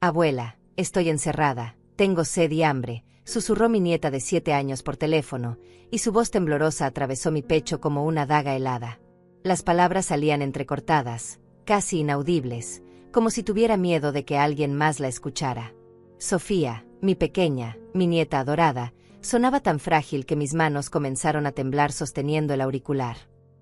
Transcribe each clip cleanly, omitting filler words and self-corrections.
Abuela, estoy encerrada, tengo sed y hambre, susurró mi nieta de 7 años por teléfono, y su voz temblorosa atravesó mi pecho como una daga helada. Las palabras salían entrecortadas, casi inaudibles, como si tuviera miedo de que alguien más la escuchara. Sofía, mi pequeña, mi nieta adorada, sonaba tan frágil que mis manos comenzaron a temblar sosteniendo el auricular.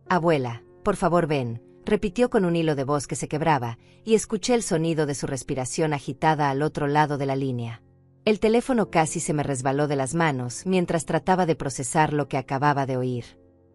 Abuela, por favor ven, repitió con un hilo de voz que se quebraba, y escuché el sonido de su respiración agitada al otro lado de la línea. El teléfono casi se me resbaló de las manos mientras trataba de procesar lo que acababa de oír.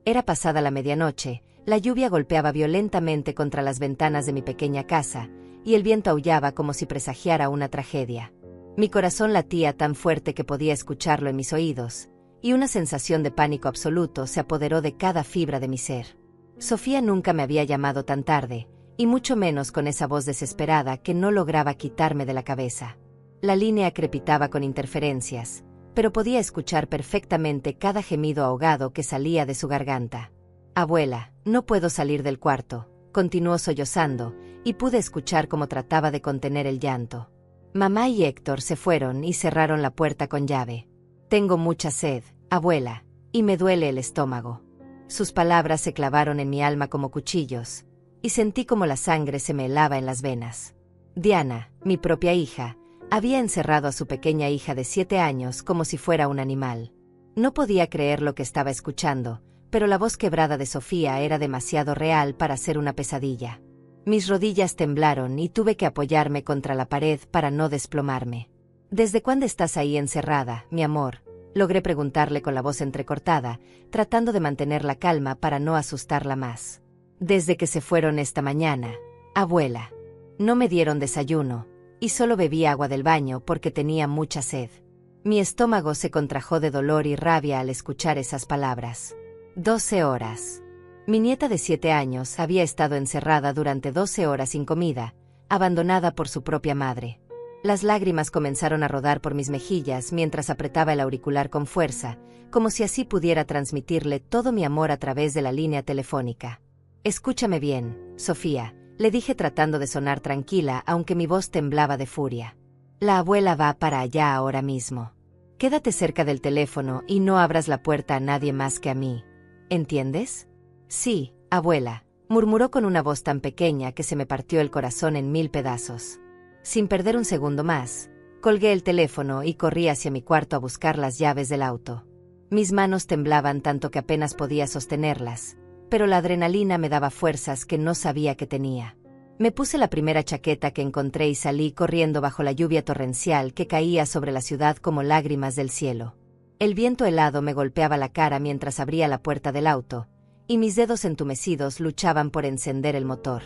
Era pasada la medianoche, la lluvia golpeaba violentamente contra las ventanas de mi pequeña casa, y el viento aullaba como si presagiara una tragedia. Mi corazón latía tan fuerte que podía escucharlo en mis oídos, y una sensación de pánico absoluto se apoderó de cada fibra de mi ser. Sofía nunca me había llamado tan tarde, y mucho menos con esa voz desesperada que no lograba quitarme de la cabeza. La línea crepitaba con interferencias, pero podía escuchar perfectamente cada gemido ahogado que salía de su garganta. Abuela, no puedo salir del cuarto, continuó sollozando, y pude escuchar cómo trataba de contener el llanto. Mamá y Héctor se fueron y cerraron la puerta con llave. Tengo mucha sed, abuela, y me duele el estómago. Sus palabras se clavaron en mi alma como cuchillos, y sentí como la sangre se me helaba en las venas. Diana, mi propia hija, había encerrado a su pequeña hija de 7 años como si fuera un animal. No podía creer lo que estaba escuchando, pero la voz quebrada de Sofía era demasiado real para ser una pesadilla. Mis rodillas temblaron y tuve que apoyarme contra la pared para no desplomarme. ¿Desde cuándo estás ahí encerrada, mi amor?, logré preguntarle con la voz entrecortada, tratando de mantener la calma para no asustarla más. Desde que se fueron esta mañana, abuela. No me dieron desayuno, y solo bebí agua del baño porque tenía mucha sed. Mi estómago se contrajo de dolor y rabia al escuchar esas palabras. 12 horas. Mi nieta de 7 años había estado encerrada durante 12 horas sin comida, abandonada por su propia madre. Las lágrimas comenzaron a rodar por mis mejillas mientras apretaba el auricular con fuerza, como si así pudiera transmitirle todo mi amor a través de la línea telefónica. Escúchame bien, Sofía, le dije tratando de sonar tranquila aunque mi voz temblaba de furia. La abuela va para allá ahora mismo. Quédate cerca del teléfono y no abras la puerta a nadie más que a mí. ¿Entiendes? Sí, abuela, murmuró con una voz tan pequeña que se me partió el corazón en 1000 pedazos. Sin perder un segundo más, colgué el teléfono y corrí hacia mi cuarto a buscar las llaves del auto. Mis manos temblaban tanto que apenas podía sostenerlas, pero la adrenalina me daba fuerzas que no sabía que tenía. Me puse la primera chaqueta que encontré y salí corriendo bajo la lluvia torrencial que caía sobre la ciudad como lágrimas del cielo. El viento helado me golpeaba la cara mientras abría la puerta del auto, y mis dedos entumecidos luchaban por encender el motor.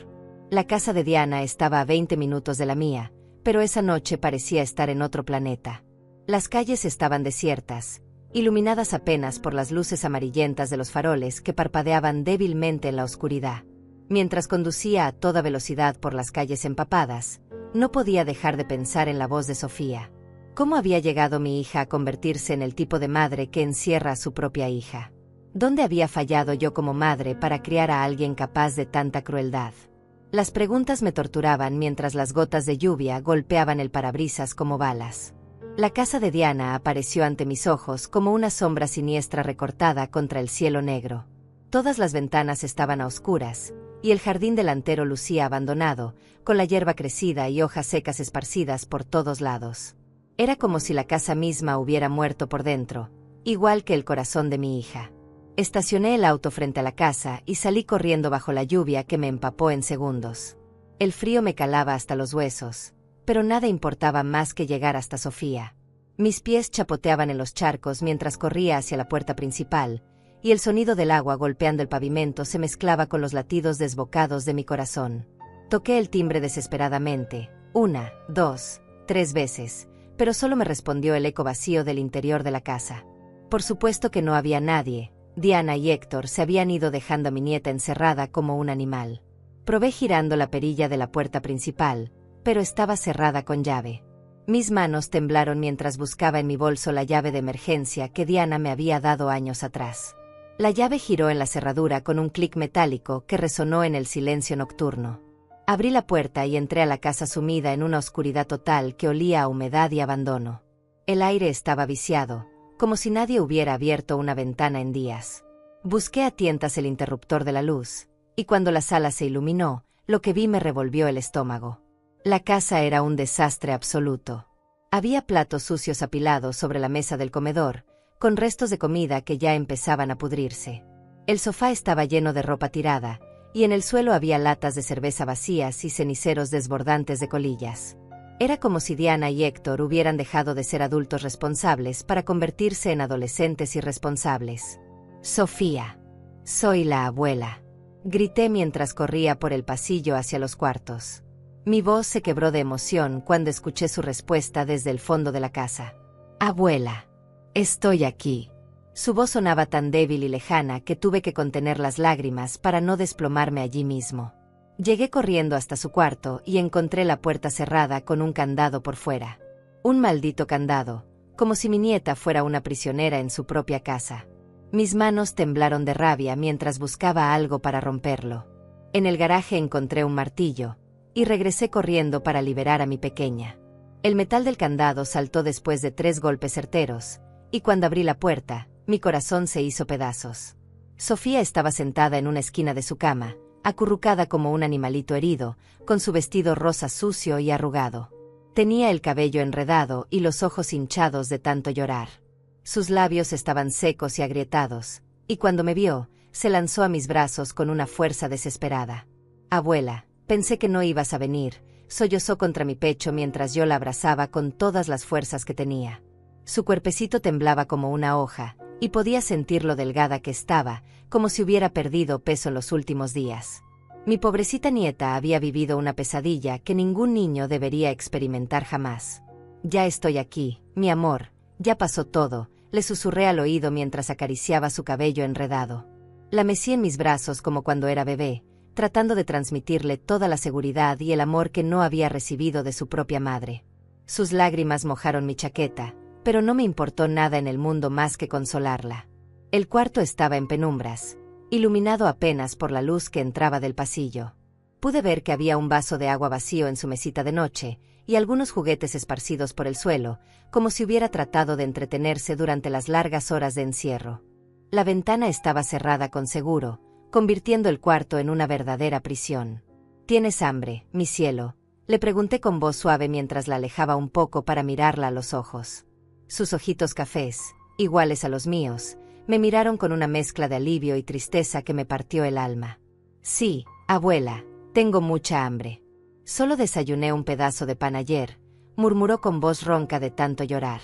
La casa de Diana estaba a 20 minutos de la mía, pero esa noche parecía estar en otro planeta. Las calles estaban desiertas, iluminadas apenas por las luces amarillentas de los faroles que parpadeaban débilmente en la oscuridad. Mientras conducía a toda velocidad por las calles empapadas, no podía dejar de pensar en la voz de Sofía. ¿Cómo había llegado mi hija a convertirse en el tipo de madre que encierra a su propia hija? ¿Dónde había fallado yo como madre para criar a alguien capaz de tanta crueldad? Las preguntas me torturaban mientras las gotas de lluvia golpeaban el parabrisas como balas. La casa de Diana apareció ante mis ojos como una sombra siniestra recortada contra el cielo negro. Todas las ventanas estaban a oscuras, y el jardín delantero lucía abandonado, con la hierba crecida y hojas secas esparcidas por todos lados. Era como si la casa misma hubiera muerto por dentro, igual que el corazón de mi hija. Estacioné el auto frente a la casa y salí corriendo bajo la lluvia que me empapó en segundos. El frío me calaba hasta los huesos, pero nada importaba más que llegar hasta Sofía. Mis pies chapoteaban en los charcos mientras corría hacia la puerta principal, y el sonido del agua golpeando el pavimento se mezclaba con los latidos desbocados de mi corazón. Toqué el timbre desesperadamente, 1, 2, 3 veces, pero solo me respondió el eco vacío del interior de la casa. Por supuesto que no había nadie. Diana y Héctor se habían ido dejando a mi nieta encerrada como un animal. Probé girando la perilla de la puerta principal, pero estaba cerrada con llave. Mis manos temblaron mientras buscaba en mi bolso la llave de emergencia que Diana me había dado años atrás. La llave giró en la cerradura con un clic metálico que resonó en el silencio nocturno. Abrí la puerta y entré a la casa sumida en una oscuridad total que olía a humedad y abandono. El aire estaba viciado, como si nadie hubiera abierto una ventana en días. Busqué a tientas el interruptor de la luz, y cuando la sala se iluminó, lo que vi me revolvió el estómago. La casa era un desastre absoluto. Había platos sucios apilados sobre la mesa del comedor, con restos de comida que ya empezaban a pudrirse. El sofá estaba lleno de ropa tirada, y en el suelo había latas de cerveza vacías y ceniceros desbordantes de colillas. Era como si Diana y Héctor hubieran dejado de ser adultos responsables para convertirse en adolescentes irresponsables. «Sofía, soy la abuela», grité mientras corría por el pasillo hacia los cuartos. Mi voz se quebró de emoción cuando escuché su respuesta desde el fondo de la casa. «Abuela, estoy aquí». Su voz sonaba tan débil y lejana que tuve que contener las lágrimas para no desplomarme allí mismo. Llegué corriendo hasta su cuarto y encontré la puerta cerrada con un candado por fuera. Un maldito candado, como si mi nieta fuera una prisionera en su propia casa. Mis manos temblaron de rabia mientras buscaba algo para romperlo. En el garaje encontré un martillo, y regresé corriendo para liberar a mi pequeña. El metal del candado saltó después de 3 golpes certeros, y cuando abrí la puerta, mi corazón se hizo pedazos. Sofía estaba sentada en una esquina de su cama, acurrucada como un animalito herido, con su vestido rosa sucio y arrugado. Tenía el cabello enredado y los ojos hinchados de tanto llorar. Sus labios estaban secos y agrietados, y cuando me vio, se lanzó a mis brazos con una fuerza desesperada. «Abuela, pensé que no ibas a venir», sollozó contra mi pecho mientras yo la abrazaba con todas las fuerzas que tenía. Su cuerpecito temblaba como una hoja, y podía sentir lo delgada que estaba, como si hubiera perdido peso en los últimos días. Mi pobrecita nieta había vivido una pesadilla que ningún niño debería experimentar jamás. «Ya estoy aquí, mi amor, ya pasó todo», le susurré al oído mientras acariciaba su cabello enredado. La mecí en mis brazos como cuando era bebé, tratando de transmitirle toda la seguridad y el amor que no había recibido de su propia madre. Sus lágrimas mojaron mi chaqueta, pero no me importó nada en el mundo más que consolarla. El cuarto estaba en penumbras, iluminado apenas por la luz que entraba del pasillo. Pude ver que había un vaso de agua vacío en su mesita de noche, y algunos juguetes esparcidos por el suelo, como si hubiera tratado de entretenerse durante las largas horas de encierro. La ventana estaba cerrada con seguro, convirtiendo el cuarto en una verdadera prisión. «¿Tienes hambre, mi cielo?», le pregunté con voz suave mientras la alejaba un poco para mirarla a los ojos. Sus ojitos cafés, iguales a los míos, me miraron con una mezcla de alivio y tristeza que me partió el alma. «Sí, abuela, tengo mucha hambre. Solo desayuné un pedazo de pan ayer», murmuró con voz ronca de tanto llorar.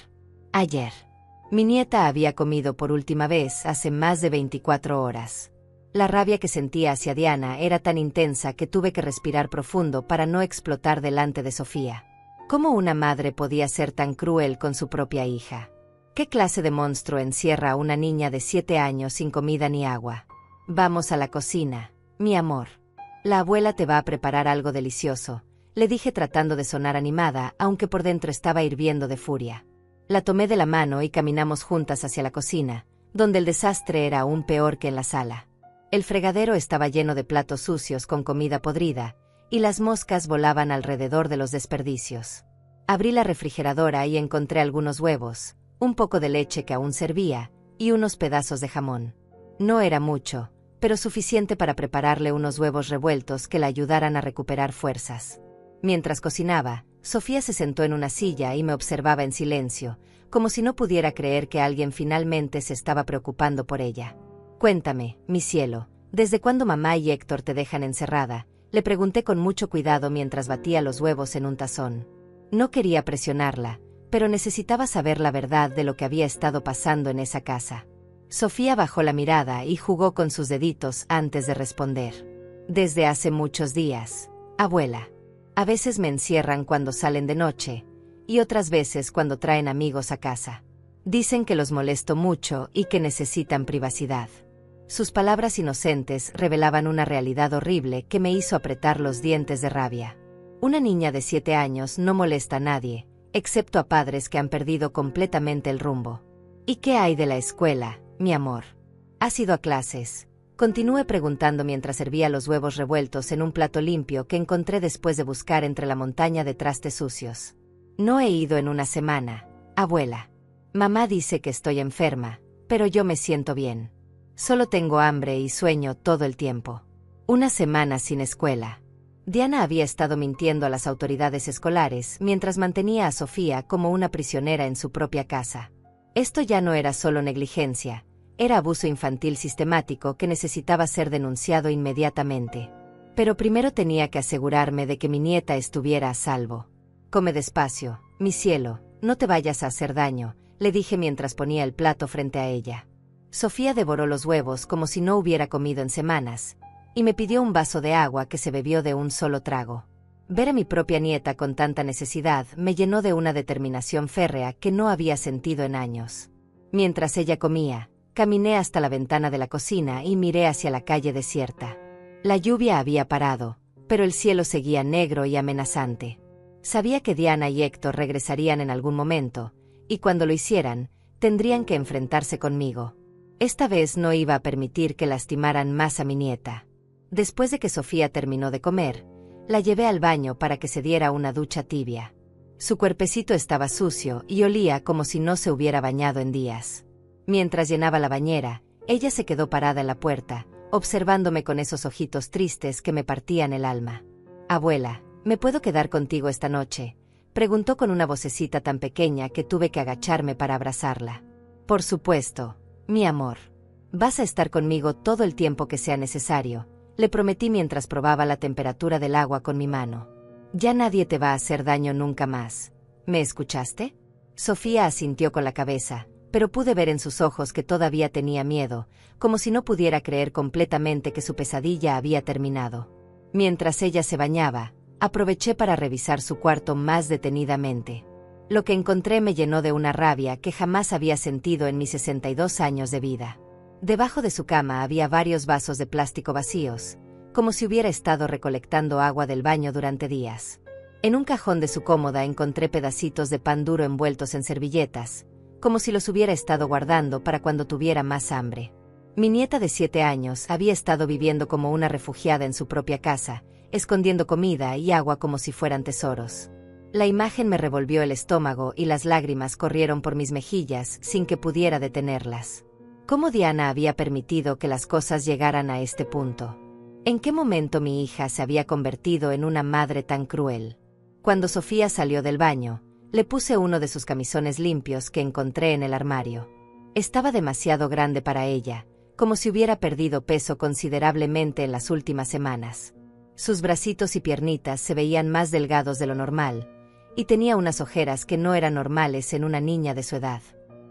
«Ayer. Mi nieta había comido por última vez hace más de 24 horas. La rabia que sentía hacia Diana era tan intensa que tuve que respirar profundo para no explotar delante de Sofía. ¿Cómo una madre podía ser tan cruel con su propia hija? ¿Qué clase de monstruo encierra a una niña de 7 años sin comida ni agua? «Vamos a la cocina, mi amor. La abuela te va a preparar algo delicioso», le dije tratando de sonar animada, aunque por dentro estaba hirviendo de furia. La tomé de la mano y caminamos juntas hacia la cocina, donde el desastre era aún peor que en la sala. El fregadero estaba lleno de platos sucios con comida podrida, y las moscas volaban alrededor de los desperdicios. Abrí la refrigeradora y encontré algunos huevos, un poco de leche que aún servía, y unos pedazos de jamón. No era mucho, pero suficiente para prepararle unos huevos revueltos que la ayudaran a recuperar fuerzas. Mientras cocinaba, Sofía se sentó en una silla y me observaba en silencio, como si no pudiera creer que alguien finalmente se estaba preocupando por ella. «Cuéntame, mi cielo, ¿desde cuándo mamá y Héctor te dejan encerrada?», le pregunté con mucho cuidado mientras batía los huevos en un tazón. No quería presionarla, pero necesitaba saber la verdad de lo que había estado pasando en esa casa. Sofía bajó la mirada y jugó con sus deditos antes de responder. «Desde hace muchos días, abuela. A veces me encierran cuando salen de noche, y otras veces cuando traen amigos a casa. Dicen que los molesto mucho y que necesitan privacidad». Sus palabras inocentes revelaban una realidad horrible que me hizo apretar los dientes de rabia. Una niña de 7 años no molesta a nadie, excepto a padres que han perdido completamente el rumbo. «¿Y qué hay de la escuela, mi amor? ¿Has ido a clases?», Continué preguntando mientras servía los huevos revueltos en un plato limpio que encontré después de buscar entre la montaña de trastes sucios. No he ido en una semana, abuela. Mamá dice que estoy enferma, pero yo me siento bien. Solo tengo hambre y sueño todo el tiempo. Una semana sin escuela. Diana había estado mintiendo a las autoridades escolares mientras mantenía a Sofía como una prisionera en su propia casa. Esto ya no era solo negligencia. Era abuso infantil sistemático que necesitaba ser denunciado inmediatamente. Pero primero tenía que asegurarme de que mi nieta estuviera a salvo. Come despacio, mi cielo, no te vayas a hacer daño, le dije mientras ponía el plato frente a ella. Sofía devoró los huevos como si no hubiera comido en semanas, y me pidió un vaso de agua que se bebió de un solo trago. Ver a mi propia nieta con tanta necesidad me llenó de una determinación férrea que no había sentido en años. Mientras ella comía, caminé hasta la ventana de la cocina y miré hacia la calle desierta. La lluvia había parado, pero el cielo seguía negro y amenazante. Sabía que Diana y Héctor regresarían en algún momento, y cuando lo hicieran, tendrían que enfrentarse conmigo. Esta vez no iba a permitir que lastimaran más a mi nieta. Después de que Sofía terminó de comer, la llevé al baño para que se diera una ducha tibia. Su cuerpecito estaba sucio y olía como si no se hubiera bañado en días. Mientras llenaba la bañera, ella se quedó parada en la puerta, observándome con esos ojitos tristes que me partían el alma. «Abuela, ¿me puedo quedar contigo esta noche?», preguntó con una vocecita tan pequeña que tuve que agacharme para abrazarla. «Por supuesto, mi amor. Vas a estar conmigo todo el tiempo que sea necesario», le prometí mientras probaba la temperatura del agua con mi mano. «Ya nadie te va a hacer daño nunca más. ¿Me escuchaste?». Sofía asintió con la cabeza, pero pude ver en sus ojos que todavía tenía miedo, como si no pudiera creer completamente que su pesadilla había terminado. Mientras ella se bañaba, aproveché para revisar su cuarto más detenidamente. Lo que encontré me llenó de una rabia que jamás había sentido en mis 62 años de vida. Debajo de su cama había varios vasos de plástico vacíos, como si hubiera estado recolectando agua del baño durante días. En un cajón de su cómoda encontré pedacitos de pan duro envueltos en servilletas, como si los hubiera estado guardando para cuando tuviera más hambre. Mi nieta de 7 años había estado viviendo como una refugiada en su propia casa, escondiendo comida y agua como si fueran tesoros. La imagen me revolvió el estómago y las lágrimas corrieron por mis mejillas sin que pudiera detenerlas. ¿Cómo Diana había permitido que las cosas llegaran a este punto? ¿En qué momento mi hija se había convertido en una madre tan cruel? Cuando Sofía salió del baño, le puse uno de sus camisones limpios que encontré en el armario. Estaba demasiado grande para ella, como si hubiera perdido peso considerablemente en las últimas semanas. Sus bracitos y piernitas se veían más delgados de lo normal, y tenía unas ojeras que no eran normales en una niña de su edad.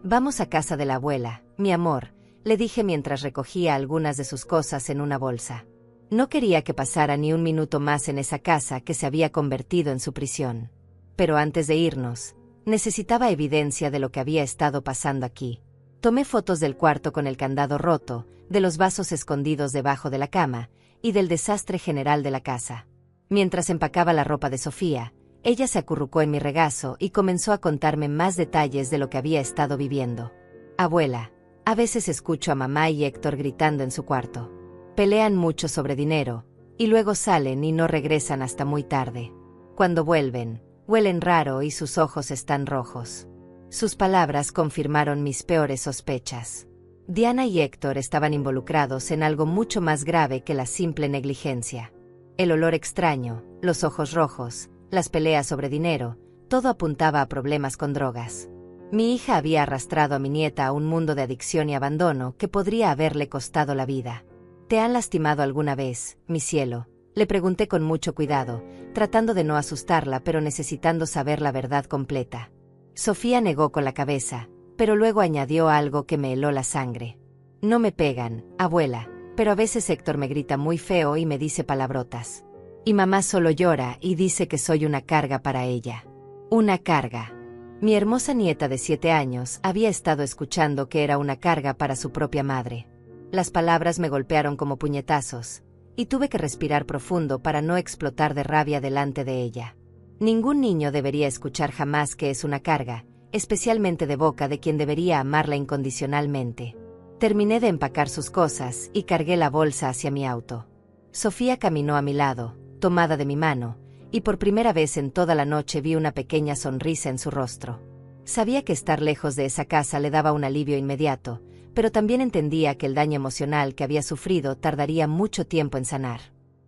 «Vamos a casa de la abuela, mi amor», le dije mientras recogía algunas de sus cosas en una bolsa. No quería que pasara ni un minuto más en esa casa que se había convertido en su prisión. Pero antes de irnos, necesitaba evidencia de lo que había estado pasando aquí. Tomé fotos del cuarto con el candado roto, de los vasos escondidos debajo de la cama, y del desastre general de la casa. Mientras empacaba la ropa de Sofía, ella se acurrucó en mi regazo y comenzó a contarme más detalles de lo que había estado viviendo. «Abuela, a veces escucho a mamá y Héctor gritando en su cuarto. Pelean mucho sobre dinero, y luego salen y no regresan hasta muy tarde. Cuando vuelven, huelen raro y sus ojos están rojos». Sus palabras confirmaron mis peores sospechas. Diana y Héctor estaban involucrados en algo mucho más grave que la simple negligencia. El olor extraño, los ojos rojos, las peleas sobre dinero, todo apuntaba a problemas con drogas. Mi hija había arrastrado a mi nieta a un mundo de adicción y abandono que podría haberle costado la vida. «¿Te han lastimado alguna vez, mi cielo?», le pregunté con mucho cuidado, tratando de no asustarla pero necesitando saber la verdad completa. Sofía negó con la cabeza, pero luego añadió algo que me heló la sangre. «No me pegan, abuela, pero a veces Héctor me grita muy feo y me dice palabrotas. Y mamá solo llora y dice que soy una carga para ella». «Una carga». Mi hermosa nieta de 7 años había estado escuchando que era una carga para su propia madre. Las palabras me golpearon como puñetazos, y tuve que respirar profundo para no explotar de rabia delante de ella. Ningún niño debería escuchar jamás que es una carga, especialmente de boca de quien debería amarla incondicionalmente. Terminé de empacar sus cosas y cargué la bolsa hacia mi auto. Sofía caminó a mi lado, tomada de mi mano, y por primera vez en toda la noche vi una pequeña sonrisa en su rostro. Sabía que estar lejos de esa casa le daba un alivio inmediato, pero también entendía que el daño emocional que había sufrido tardaría mucho tiempo en sanar.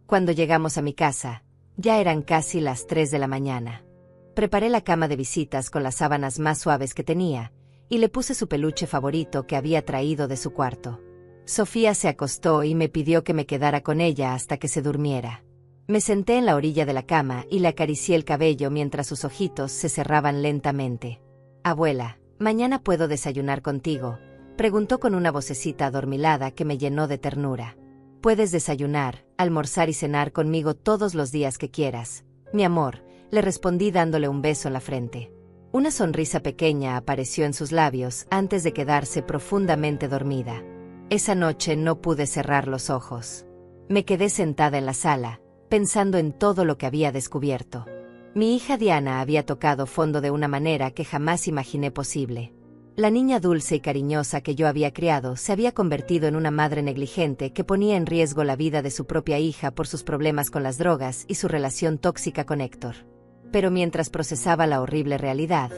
Cuando llegamos a mi casa, ya eran casi las 3 de la mañana. Preparé la cama de visitas con las sábanas más suaves que tenía, y le puse su peluche favorito que había traído de su cuarto. Sofía se acostó y me pidió que me quedara con ella hasta que se durmiera. Me senté en la orilla de la cama y le acaricié el cabello mientras sus ojitos se cerraban lentamente. «Abuela, ¿mañana puedo desayunar contigo?», preguntó con una vocecita adormilada que me llenó de ternura. «Puedes desayunar, almorzar y cenar conmigo todos los días que quieras, mi amor», le respondí dándole un beso en la frente. Una sonrisa pequeña apareció en sus labios antes de quedarse profundamente dormida. Esa noche no pude cerrar los ojos. Me quedé sentada en la sala, pensando en todo lo que había descubierto. Mi hija Diana había tocado fondo de una manera que jamás imaginé posible. La niña dulce y cariñosa que yo había criado se había convertido en una madre negligente que ponía en riesgo la vida de su propia hija por sus problemas con las drogas y su relación tóxica con Héctor. Pero mientras procesaba la horrible realidad,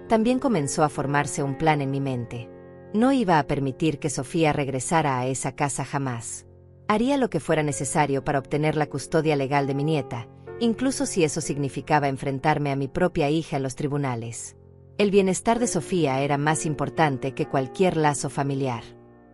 también comenzó a formarse un plan en mi mente. No iba a permitir que Sofía regresara a esa casa jamás. Haría lo que fuera necesario para obtener la custodia legal de mi nieta, incluso si eso significaba enfrentarme a mi propia hija en los tribunales. El bienestar de Sofía era más importante que cualquier lazo familiar.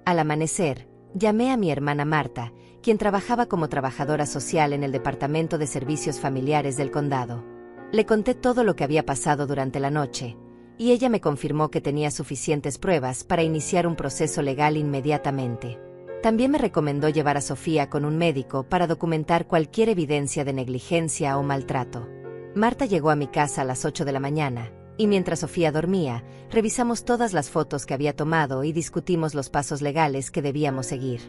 Al amanecer, llamé a mi hermana Marta, quien trabajaba como trabajadora social en el Departamento de Servicios Familiares del condado. Le conté todo lo que había pasado durante la noche, y ella me confirmó que tenía suficientes pruebas para iniciar un proceso legal inmediatamente. También me recomendó llevar a Sofía con un médico para documentar cualquier evidencia de negligencia o maltrato. Marta llegó a mi casa a las 8 de la mañana, y mientras Sofía dormía, revisamos todas las fotos que había tomado y discutimos los pasos legales que debíamos seguir.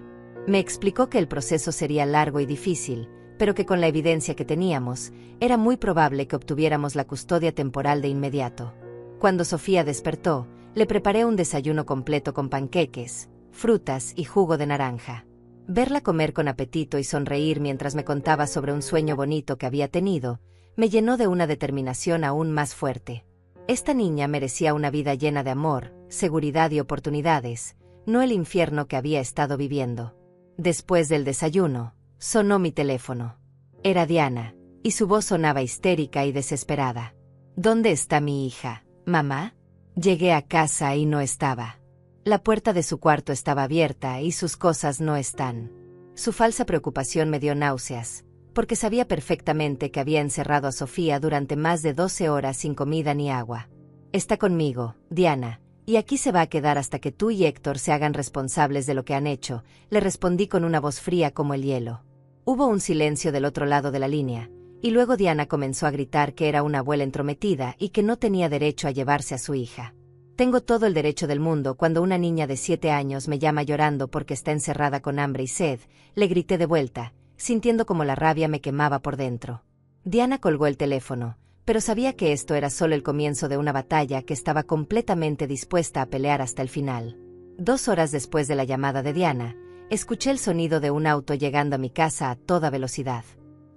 Me explicó que el proceso sería largo y difícil, pero que con la evidencia que teníamos, era muy probable que obtuviéramos la custodia temporal de inmediato. Cuando Sofía despertó, le preparé un desayuno completo con panqueques, frutas y jugo de naranja. Verla comer con apetito y sonreír mientras me contaba sobre un sueño bonito que había tenido, me llenó de una determinación aún más fuerte. Esta niña merecía una vida llena de amor, seguridad y oportunidades, no el infierno que había estado viviendo. Después del desayuno, sonó mi teléfono. Era Diana, y su voz sonaba histérica y desesperada. «¿Dónde está mi hija, mamá?». Llegué a casa y no estaba. La puerta de su cuarto estaba abierta y sus cosas no están. Su falsa preocupación me dio náuseas, porque sabía perfectamente que había encerrado a Sofía durante más de 12 horas sin comida ni agua. «Está conmigo, Diana, y aquí se va a quedar hasta que tú y Héctor se hagan responsables de lo que han hecho», le respondí con una voz fría como el hielo. Hubo un silencio del otro lado de la línea, y luego Diana comenzó a gritar que era una abuela entrometida y que no tenía derecho a llevarse a su hija. «Tengo todo el derecho del mundo cuando una niña de 7 años me llama llorando porque está encerrada con hambre y sed», le grité de vuelta, sintiendo como la rabia me quemaba por dentro. Diana colgó el teléfono, pero sabía que esto era solo el comienzo de una batalla que estaba completamente dispuesta a pelear hasta el final. 2 horas después de la llamada de Diana, escuché el sonido de un auto llegando a mi casa a toda velocidad.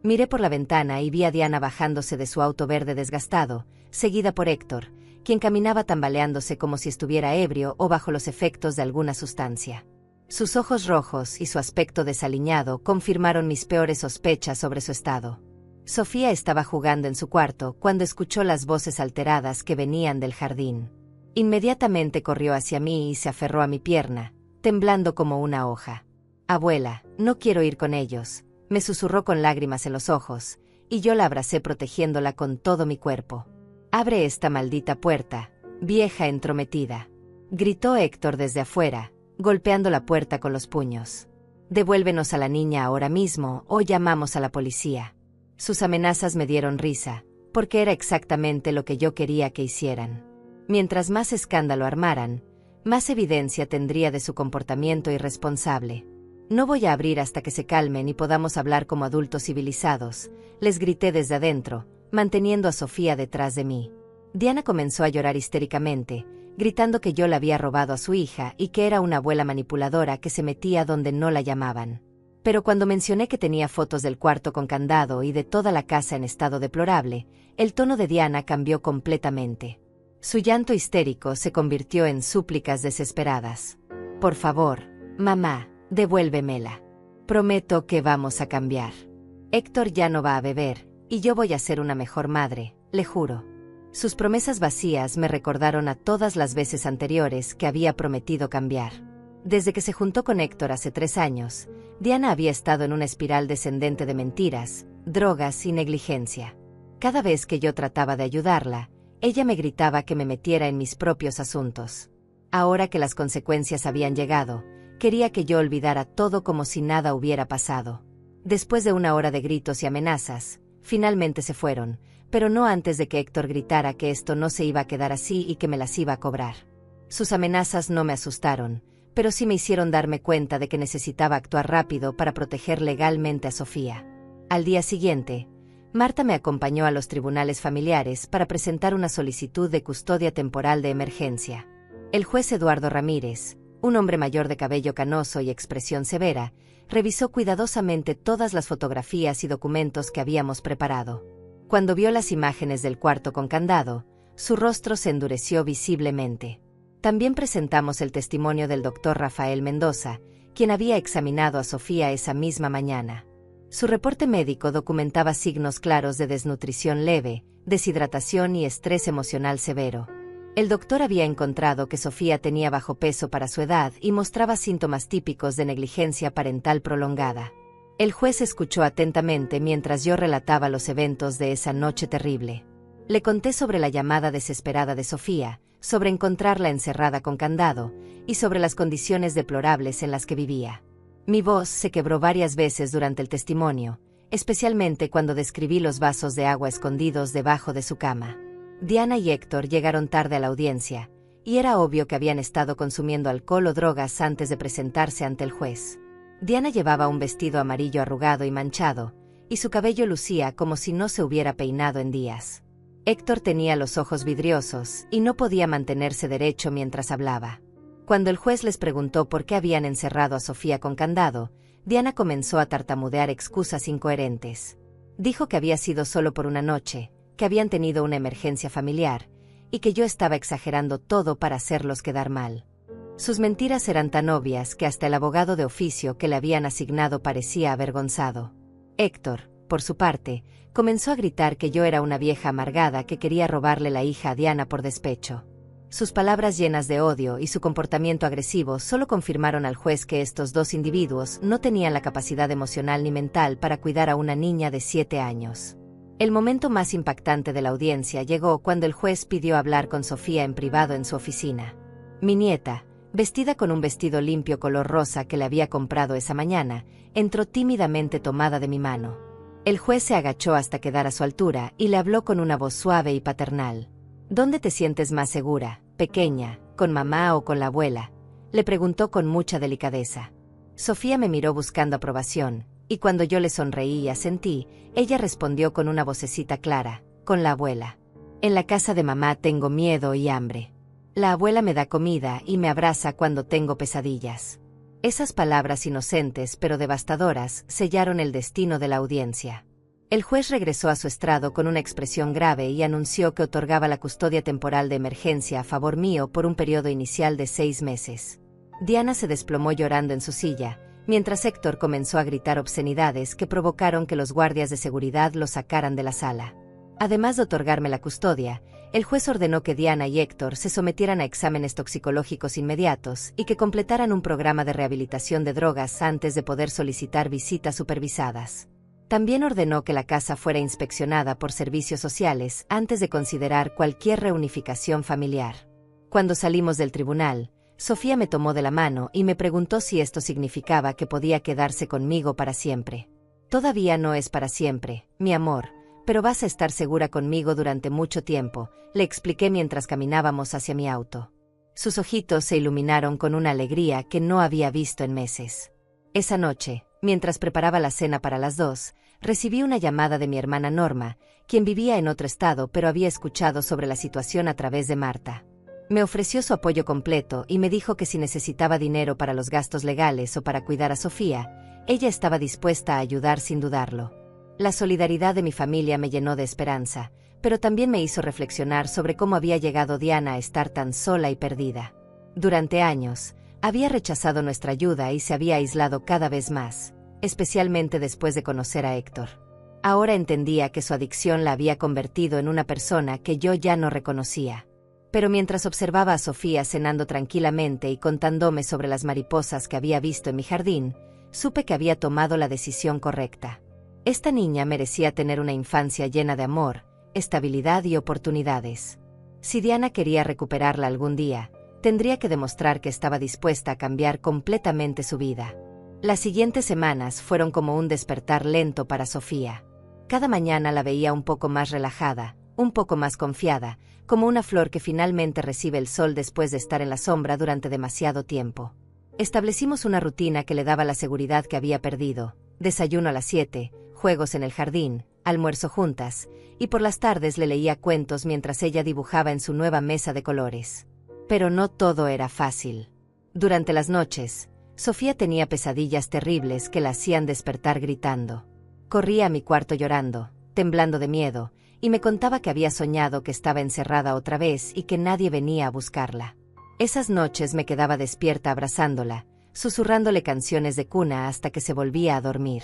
Miré por la ventana y vi a Diana bajándose de su auto verde desgastado, seguida por Héctor, quien caminaba tambaleándose como si estuviera ebrio o bajo los efectos de alguna sustancia. Sus ojos rojos y su aspecto desaliñado confirmaron mis peores sospechas sobre su estado. Sofía estaba jugando en su cuarto cuando escuchó las voces alteradas que venían del jardín. Inmediatamente corrió hacia mí y se aferró a mi pierna, temblando como una hoja. «Abuela, no quiero ir con ellos», me susurró con lágrimas en los ojos, y yo la abracé protegiéndola con todo mi cuerpo. «Abre esta maldita puerta, vieja entrometida», gritó Héctor desde afuera, golpeando la puerta con los puños. «Devuélvenos a la niña ahora mismo o llamamos a la policía». Sus amenazas me dieron risa, porque era exactamente lo que yo quería que hicieran. Mientras más escándalo armaran, más evidencia tendría de su comportamiento irresponsable. «No voy a abrir hasta que se calmen y podamos hablar como adultos civilizados», les grité desde adentro, manteniendo a Sofía detrás de mí. Diana comenzó a llorar histéricamente, gritando que yo la había robado a su hija y que era una abuela manipuladora que se metía donde no la llamaban. Pero cuando mencioné que tenía fotos del cuarto con candado y de toda la casa en estado deplorable, el tono de Diana cambió completamente. Su llanto histérico se convirtió en súplicas desesperadas. Por favor, mamá, devuélvemela. Prometo que vamos a cambiar. Héctor ya no va a beber, y yo voy a ser una mejor madre, le juro. Sus promesas vacías me recordaron a todas las veces anteriores que había prometido cambiar. Desde que se juntó con Héctor hace 3 años, Diana había estado en una espiral descendente de mentiras, drogas y negligencia. Cada vez que yo trataba de ayudarla, ella me gritaba que me metiera en mis propios asuntos. Ahora que las consecuencias habían llegado, quería que yo olvidara todo como si nada hubiera pasado. Después de 1 hora de gritos y amenazas, finalmente se fueron, pero no antes de que Héctor gritara que esto no se iba a quedar así y que me las iba a cobrar. Sus amenazas no me asustaron, pero sí me hicieron darme cuenta de que necesitaba actuar rápido para proteger legalmente a Sofía. Al día siguiente, Marta me acompañó a los tribunales familiares para presentar una solicitud de custodia temporal de emergencia. El juez Eduardo Ramírez, un hombre mayor de cabello canoso y expresión severa, revisó cuidadosamente todas las fotografías y documentos que habíamos preparado. Cuando vio las imágenes del cuarto con candado, su rostro se endureció visiblemente. También presentamos el testimonio del doctor Rafael Mendoza, quien había examinado a Sofía esa misma mañana. Su reporte médico documentaba signos claros de desnutrición leve, deshidratación y estrés emocional severo. El doctor había encontrado que Sofía tenía bajo peso para su edad y mostraba síntomas típicos de negligencia parental prolongada. El juez escuchó atentamente mientras yo relataba los eventos de esa noche terrible. Le conté sobre la llamada desesperada de Sofía, sobre encontrarla encerrada con candado, y sobre las condiciones deplorables en las que vivía. Mi voz se quebró varias veces durante el testimonio, especialmente cuando describí los vasos de agua escondidos debajo de su cama. Diana y Héctor llegaron tarde a la audiencia, y era obvio que habían estado consumiendo alcohol o drogas antes de presentarse ante el juez. Diana llevaba un vestido amarillo arrugado y manchado, y su cabello lucía como si no se hubiera peinado en días. Héctor tenía los ojos vidriosos y no podía mantenerse derecho mientras hablaba. Cuando el juez les preguntó por qué habían encerrado a Sofía con candado, Diana comenzó a tartamudear excusas incoherentes. Dijo que había sido solo por una noche, que habían tenido una emergencia familiar, y que yo estaba exagerando todo para hacerlos quedar mal. Sus mentiras eran tan obvias que hasta el abogado de oficio que le habían asignado parecía avergonzado. Héctor, por su parte, comenzó a gritar que yo era una vieja amargada que quería robarle la hija a Diana por despecho. Sus palabras llenas de odio y su comportamiento agresivo solo confirmaron al juez que estos dos individuos no tenían la capacidad emocional ni mental para cuidar a una niña de 7 años. El momento más impactante de la audiencia llegó cuando el juez pidió hablar con Sofía en privado en su oficina. Mi nieta, vestida con un vestido limpio color rosa que le había comprado esa mañana, entró tímidamente tomada de mi mano. El juez se agachó hasta quedar a su altura y le habló con una voz suave y paternal. ¿Dónde te sientes más segura, pequeña, con mamá o con la abuela?, le preguntó con mucha delicadeza. Sofía me miró buscando aprobación, y cuando yo le sonreí y asentí, ella respondió con una vocecita clara, con la abuela. En la casa de mamá tengo miedo y hambre. La abuela me da comida y me abraza cuando tengo pesadillas. Esas palabras inocentes pero devastadoras sellaron el destino de la audiencia. El juez regresó a su estrado con una expresión grave y anunció que otorgaba la custodia temporal de emergencia a favor mío por un periodo inicial de 6 meses. Diana se desplomó llorando en su silla, mientras Héctor comenzó a gritar obscenidades que provocaron que los guardias de seguridad lo sacaran de la sala. Además de otorgarme la custodia, el juez ordenó que Diana y Héctor se sometieran a exámenes toxicológicos inmediatos y que completaran un programa de rehabilitación de drogas antes de poder solicitar visitas supervisadas. También ordenó que la casa fuera inspeccionada por servicios sociales antes de considerar cualquier reunificación familiar. Cuando salimos del tribunal, Sofía me tomó de la mano y me preguntó si esto significaba que podía quedarse conmigo para siempre. Todavía no es para siempre, mi amor, pero vas a estar segura conmigo durante mucho tiempo, le expliqué mientras caminábamos hacia mi auto. Sus ojitos se iluminaron con una alegría que no había visto en meses. Esa noche, mientras preparaba la cena para las 2, recibí una llamada de mi hermana Norma, quien vivía en otro estado pero había escuchado sobre la situación a través de Marta. Me ofreció su apoyo completo y me dijo que si necesitaba dinero para los gastos legales o para cuidar a Sofía, ella estaba dispuesta a ayudar sin dudarlo. La solidaridad de mi familia me llenó de esperanza, pero también me hizo reflexionar sobre cómo había llegado Diana a estar tan sola y perdida. Durante años, había rechazado nuestra ayuda y se había aislado cada vez más, especialmente después de conocer a Héctor. Ahora entendía que su adicción la había convertido en una persona que yo ya no reconocía. Pero mientras observaba a Sofía cenando tranquilamente y contándome sobre las mariposas que había visto en mi jardín, supe que había tomado la decisión correcta. Esta niña merecía tener una infancia llena de amor, estabilidad y oportunidades. Si Diana quería recuperarla algún día, tendría que demostrar que estaba dispuesta a cambiar completamente su vida. Las siguientes semanas fueron como un despertar lento para Sofía. Cada mañana la veía un poco más relajada, un poco más confiada, como una flor que finalmente recibe el sol después de estar en la sombra durante demasiado tiempo. Establecimos una rutina que le daba la seguridad que había perdido: desayuno a las 7, juegos en el jardín, almuerzo juntas, y por las tardes le leía cuentos mientras ella dibujaba en su nueva mesa de colores. Pero no todo era fácil. Durante las noches, Sofía tenía pesadillas terribles que la hacían despertar gritando. Corría a mi cuarto llorando, temblando de miedo, y me contaba que había soñado que estaba encerrada otra vez y que nadie venía a buscarla. Esas noches me quedaba despierta abrazándola, susurrándole canciones de cuna hasta que se volvía a dormir.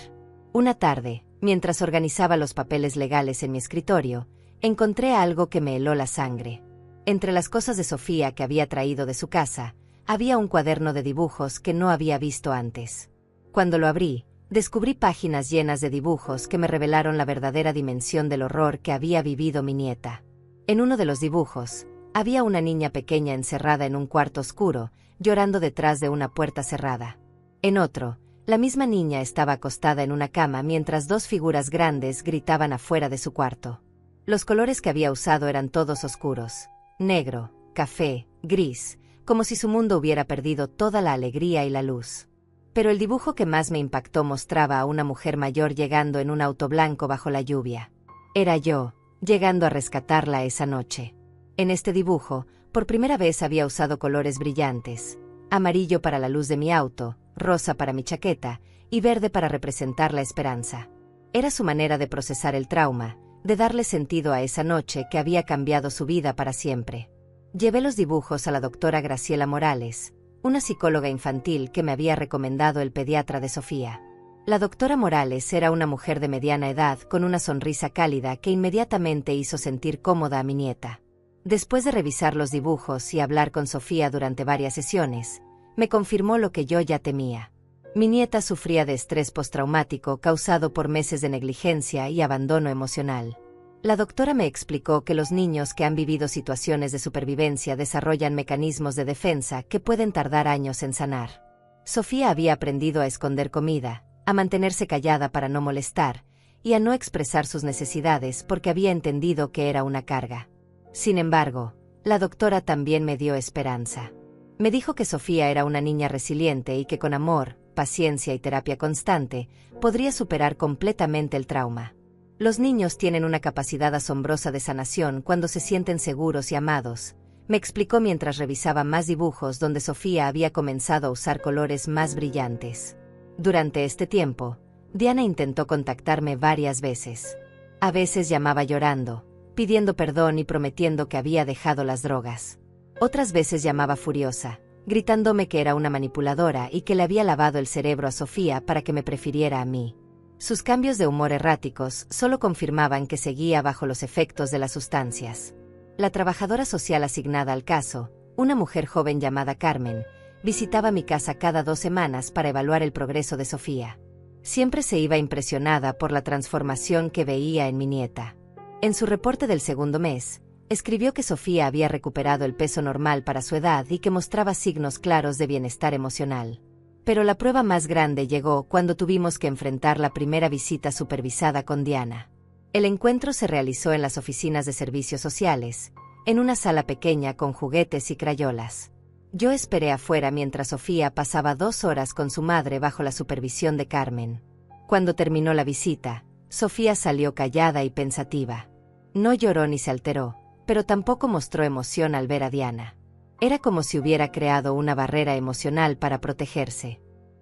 Una tarde, mientras organizaba los papeles legales en mi escritorio, encontré algo que me heló la sangre. Entre las cosas de Sofía que había traído de su casa, había un cuaderno de dibujos que no había visto antes. Cuando lo abrí, descubrí páginas llenas de dibujos que me revelaron la verdadera dimensión del horror que había vivido mi nieta. En uno de los dibujos, había una niña pequeña encerrada en un cuarto oscuro, llorando detrás de una puerta cerrada. En otro, la misma niña estaba acostada en una cama mientras dos figuras grandes gritaban afuera de su cuarto. Los colores que había usado eran todos oscuros: negro, café, gris, como si su mundo hubiera perdido toda la alegría y la luz. Pero el dibujo que más me impactó mostraba a una mujer mayor llegando en un auto blanco bajo la lluvia. Era yo, llegando a rescatarla esa noche. En este dibujo, por primera vez había usado colores brillantes: amarillo para la luz de mi auto, rosa para mi chaqueta, y verde para representar la esperanza. Era su manera de procesar el trauma, de darle sentido a esa noche que había cambiado su vida para siempre. Llevé los dibujos a la doctora Graciela Morales, una psicóloga infantil que me había recomendado el pediatra de Sofía. La doctora Morales era una mujer de mediana edad con una sonrisa cálida que inmediatamente hizo sentir cómoda a mi nieta. Después de revisar los dibujos y hablar con Sofía durante varias sesiones, me confirmó lo que yo ya temía. Mi nieta sufría de estrés postraumático causado por meses de negligencia y abandono emocional. La doctora me explicó que los niños que han vivido situaciones de supervivencia desarrollan mecanismos de defensa que pueden tardar años en sanar. Sofía había aprendido a esconder comida, a mantenerse callada para no molestar, y a no expresar sus necesidades porque había entendido que era una carga. Sin embargo, la doctora también me dio esperanza. Me dijo que Sofía era una niña resiliente y que con amor, paciencia y terapia constante, podría superar completamente el trauma. Los niños tienen una capacidad asombrosa de sanación cuando se sienten seguros y amados, me explicó mientras revisaba más dibujos donde Sofía había comenzado a usar colores más brillantes. Durante este tiempo, Diana intentó contactarme varias veces. A veces llamaba llorando, pidiendo perdón y prometiendo que había dejado las drogas. Otras veces llamaba furiosa, gritándome que era una manipuladora y que le había lavado el cerebro a Sofía para que me prefiriera a mí. Sus cambios de humor erráticos solo confirmaban que seguía bajo los efectos de las sustancias. La trabajadora social asignada al caso, una mujer joven llamada Carmen, visitaba mi casa cada 2 semanas para evaluar el progreso de Sofía. Siempre se iba impresionada por la transformación que veía en mi nieta. En su reporte del segundo mes, escribió que Sofía había recuperado el peso normal para su edad y que mostraba signos claros de bienestar emocional. Pero la prueba más grande llegó cuando tuvimos que enfrentar la primera visita supervisada con Diana. El encuentro se realizó en las oficinas de servicios sociales, en una sala pequeña con juguetes y crayolas. Yo esperé afuera mientras Sofía pasaba 2 horas con su madre bajo la supervisión de Carmen. Cuando terminó la visita, Sofía salió callada y pensativa. No lloró ni se alteró, pero tampoco mostró emoción al ver a Diana. Era como si hubiera creado una barrera emocional para protegerse.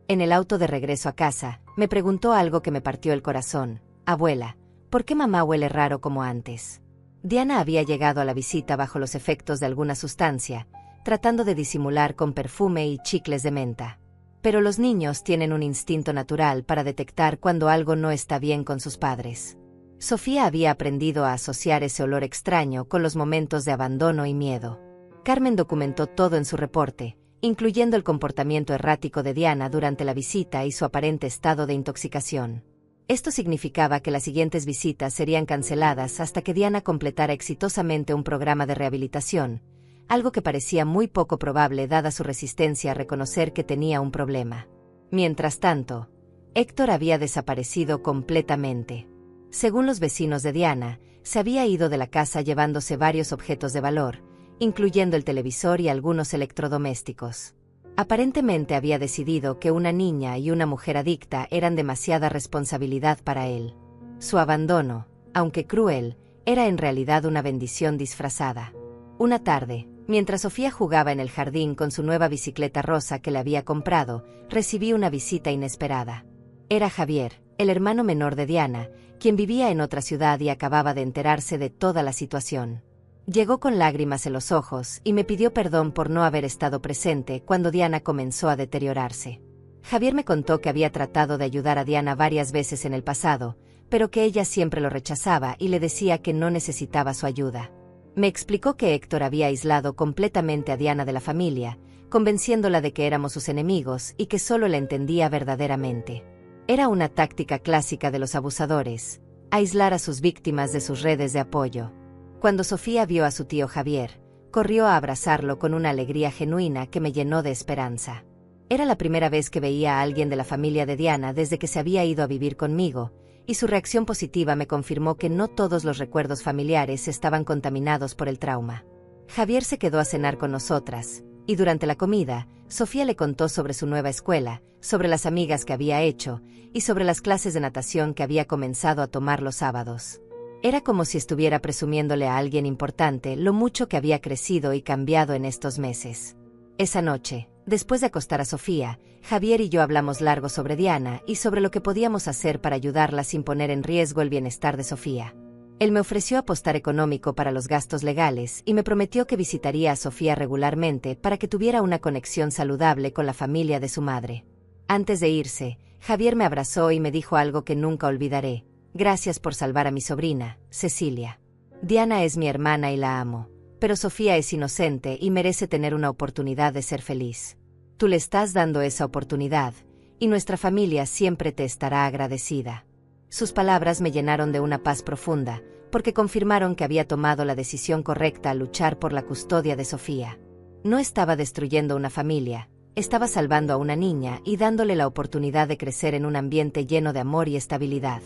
En el auto de regreso a casa, me preguntó algo que me partió el corazón. Abuela, ¿por qué mamá huele raro como antes? Diana había llegado a la visita bajo los efectos de alguna sustancia, tratando de disimular con perfume y chicles de menta. Pero los niños tienen un instinto natural para detectar cuando algo no está bien con sus padres. Sofía había aprendido a asociar ese olor extraño con los momentos de abandono y miedo. Carmen documentó todo en su reporte, incluyendo el comportamiento errático de Diana durante la visita y su aparente estado de intoxicación. Esto significaba que las siguientes visitas serían canceladas hasta que Diana completara exitosamente un programa de rehabilitación, algo que parecía muy poco probable dada su resistencia a reconocer que tenía un problema. Mientras tanto, Héctor había desaparecido completamente. Según los vecinos de Diana, se había ido de la casa llevándose varios objetos de valor, incluyendo el televisor y algunos electrodomésticos. Aparentemente había decidido que una niña y una mujer adicta eran demasiada responsabilidad para él. Su abandono, aunque cruel, era en realidad una bendición disfrazada. Una tarde, mientras Sofía jugaba en el jardín con su nueva bicicleta rosa que le había comprado, recibí una visita inesperada. Era Javier, el hermano menor de Diana, quien vivía en otra ciudad y acababa de enterarse de toda la situación. Llegó con lágrimas en los ojos y me pidió perdón por no haber estado presente cuando Diana comenzó a deteriorarse. Javier me contó que había tratado de ayudar a Diana varias veces en el pasado, pero que ella siempre lo rechazaba y le decía que no necesitaba su ayuda. Me explicó que Héctor había aislado completamente a Diana de la familia, convenciéndola de que éramos sus enemigos y que solo la entendía verdaderamente. Era una táctica clásica de los abusadores, aislar a sus víctimas de sus redes de apoyo. Cuando Sofía vio a su tío Javier, corrió a abrazarlo con una alegría genuina que me llenó de esperanza. Era la primera vez que veía a alguien de la familia de Diana desde que se había ido a vivir conmigo, y su reacción positiva me confirmó que no todos los recuerdos familiares estaban contaminados por el trauma. Javier se quedó a cenar con nosotras, y durante la comida, Sofía le contó sobre su nueva escuela, sobre las amigas que había hecho, y sobre las clases de natación que había comenzado a tomar los sábados. Era como si estuviera presumiéndole a alguien importante lo mucho que había crecido y cambiado en estos meses. Esa noche, después de acostar a Sofía, Javier y yo hablamos largo sobre Diana y sobre lo que podíamos hacer para ayudarla sin poner en riesgo el bienestar de Sofía. Él me ofreció apostar económico para los gastos legales y me prometió que visitaría a Sofía regularmente para que tuviera una conexión saludable con la familia de su madre. Antes de irse, Javier me abrazó y me dijo algo que nunca olvidaré. Gracias por salvar a mi sobrina, Cecilia. Diana es mi hermana y la amo, pero Sofía es inocente y merece tener una oportunidad de ser feliz. Tú le estás dando esa oportunidad, y nuestra familia siempre te estará agradecida. Sus palabras me llenaron de una paz profunda, porque confirmaron que había tomado la decisión correcta al luchar por la custodia de Sofía. No estaba destruyendo una familia, estaba salvando a una niña y dándole la oportunidad de crecer en un ambiente lleno de amor y estabilidad.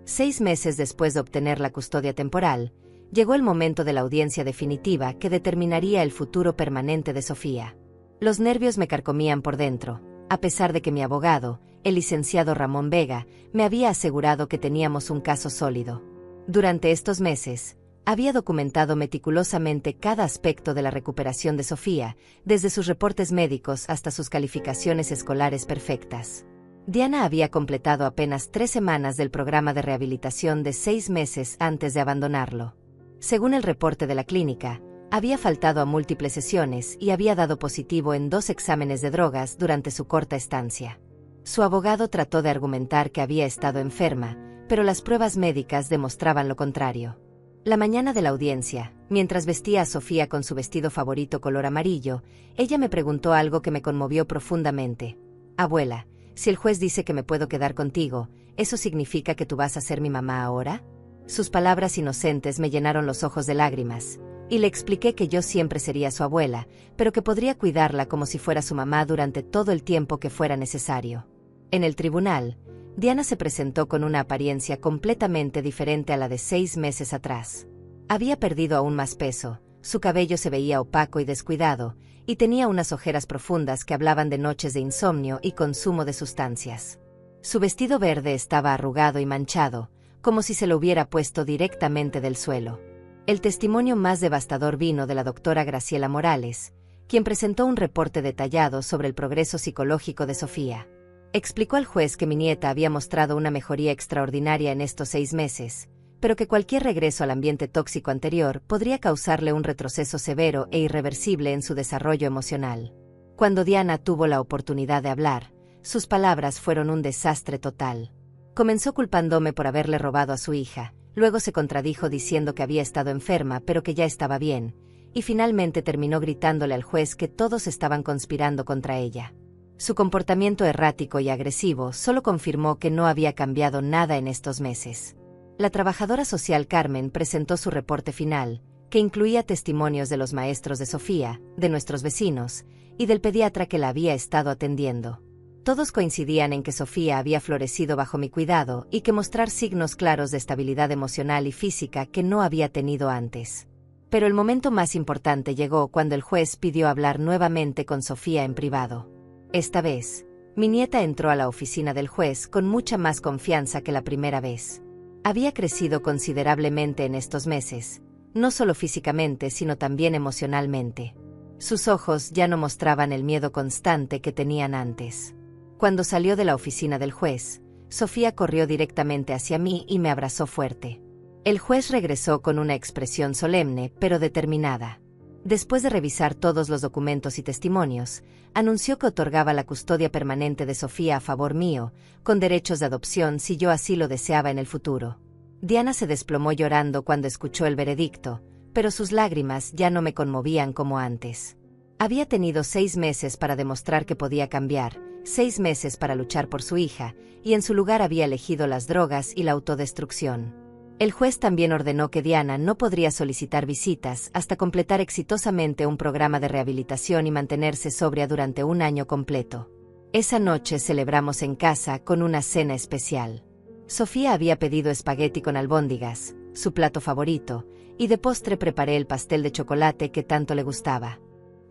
6 meses después de obtener la custodia temporal, llegó el momento de la audiencia definitiva que determinaría el futuro permanente de Sofía. Los nervios me carcomían por dentro, a pesar de que mi abogado, el licenciado Ramón Vega, me había asegurado que teníamos un caso sólido. Durante estos meses, había documentado meticulosamente cada aspecto de la recuperación de Sofía, desde sus reportes médicos hasta sus calificaciones escolares perfectas. Diana había completado apenas 3 semanas del programa de rehabilitación de 6 meses antes de abandonarlo. Según el reporte de la clínica, había faltado a múltiples sesiones y había dado positivo en 2 exámenes de drogas durante su corta estancia. Su abogado trató de argumentar que había estado enferma, pero las pruebas médicas demostraban lo contrario. La mañana de la audiencia, mientras vestía a Sofía con su vestido favorito color amarillo, ella me preguntó algo que me conmovió profundamente. Abuela, si el juez dice que me puedo quedar contigo, ¿eso significa que tú vas a ser mi mamá ahora? Sus palabras inocentes me llenaron los ojos de lágrimas, y le expliqué que yo siempre sería su abuela, pero que podría cuidarla como si fuera su mamá durante todo el tiempo que fuera necesario. En el tribunal, Diana se presentó con una apariencia completamente diferente a la de 6 meses atrás. Había perdido aún más peso, su cabello se veía opaco y descuidado, y tenía unas ojeras profundas que hablaban de noches de insomnio y consumo de sustancias. Su vestido verde estaba arrugado y manchado, como si se lo hubiera puesto directamente del suelo. El testimonio más devastador vino de la doctora Graciela Morales, quien presentó un reporte detallado sobre el progreso psicológico de Sofía. Explicó al juez que mi nieta había mostrado una mejoría extraordinaria en estos 6 meses, pero que cualquier regreso al ambiente tóxico anterior podría causarle un retroceso severo e irreversible en su desarrollo emocional. Cuando Diana tuvo la oportunidad de hablar, sus palabras fueron un desastre total. Comenzó culpándome por haberle robado a su hija, luego se contradijo diciendo que había estado enferma pero que ya estaba bien, y finalmente terminó gritándole al juez que todos estaban conspirando contra ella. Su comportamiento errático y agresivo solo confirmó que no había cambiado nada en estos meses. La trabajadora social Carmen presentó su reporte final, que incluía testimonios de los maestros de Sofía, de nuestros vecinos, y del pediatra que la había estado atendiendo. Todos coincidían en que Sofía había florecido bajo mi cuidado y que mostrar signos claros de estabilidad emocional y física que no había tenido antes. Pero el momento más importante llegó cuando el juez pidió hablar nuevamente con Sofía en privado. Esta vez, mi nieta entró a la oficina del juez con mucha más confianza que la primera vez. Había crecido considerablemente en estos meses, no solo físicamente sino también emocionalmente. Sus ojos ya no mostraban el miedo constante que tenían antes. Cuando salió de la oficina del juez, Sofía corrió directamente hacia mí y me abrazó fuerte. El juez regresó con una expresión solemne pero determinada. Después de revisar todos los documentos y testimonios, anunció que otorgaba la custodia permanente de Sofía a favor mío, con derechos de adopción si yo así lo deseaba en el futuro. Diana se desplomó llorando cuando escuchó el veredicto, pero sus lágrimas ya no me conmovían como antes. Había tenido 6 meses para demostrar que podía cambiar, 6 meses para luchar por su hija, y en su lugar había elegido las drogas y la autodestrucción. El juez también ordenó que Diana no podría solicitar visitas hasta completar exitosamente un programa de rehabilitación y mantenerse sobria durante 1 año completo. Esa noche celebramos en casa con una cena especial. Sofía había pedido espagueti con albóndigas, su plato favorito, y de postre preparé el pastel de chocolate que tanto le gustaba.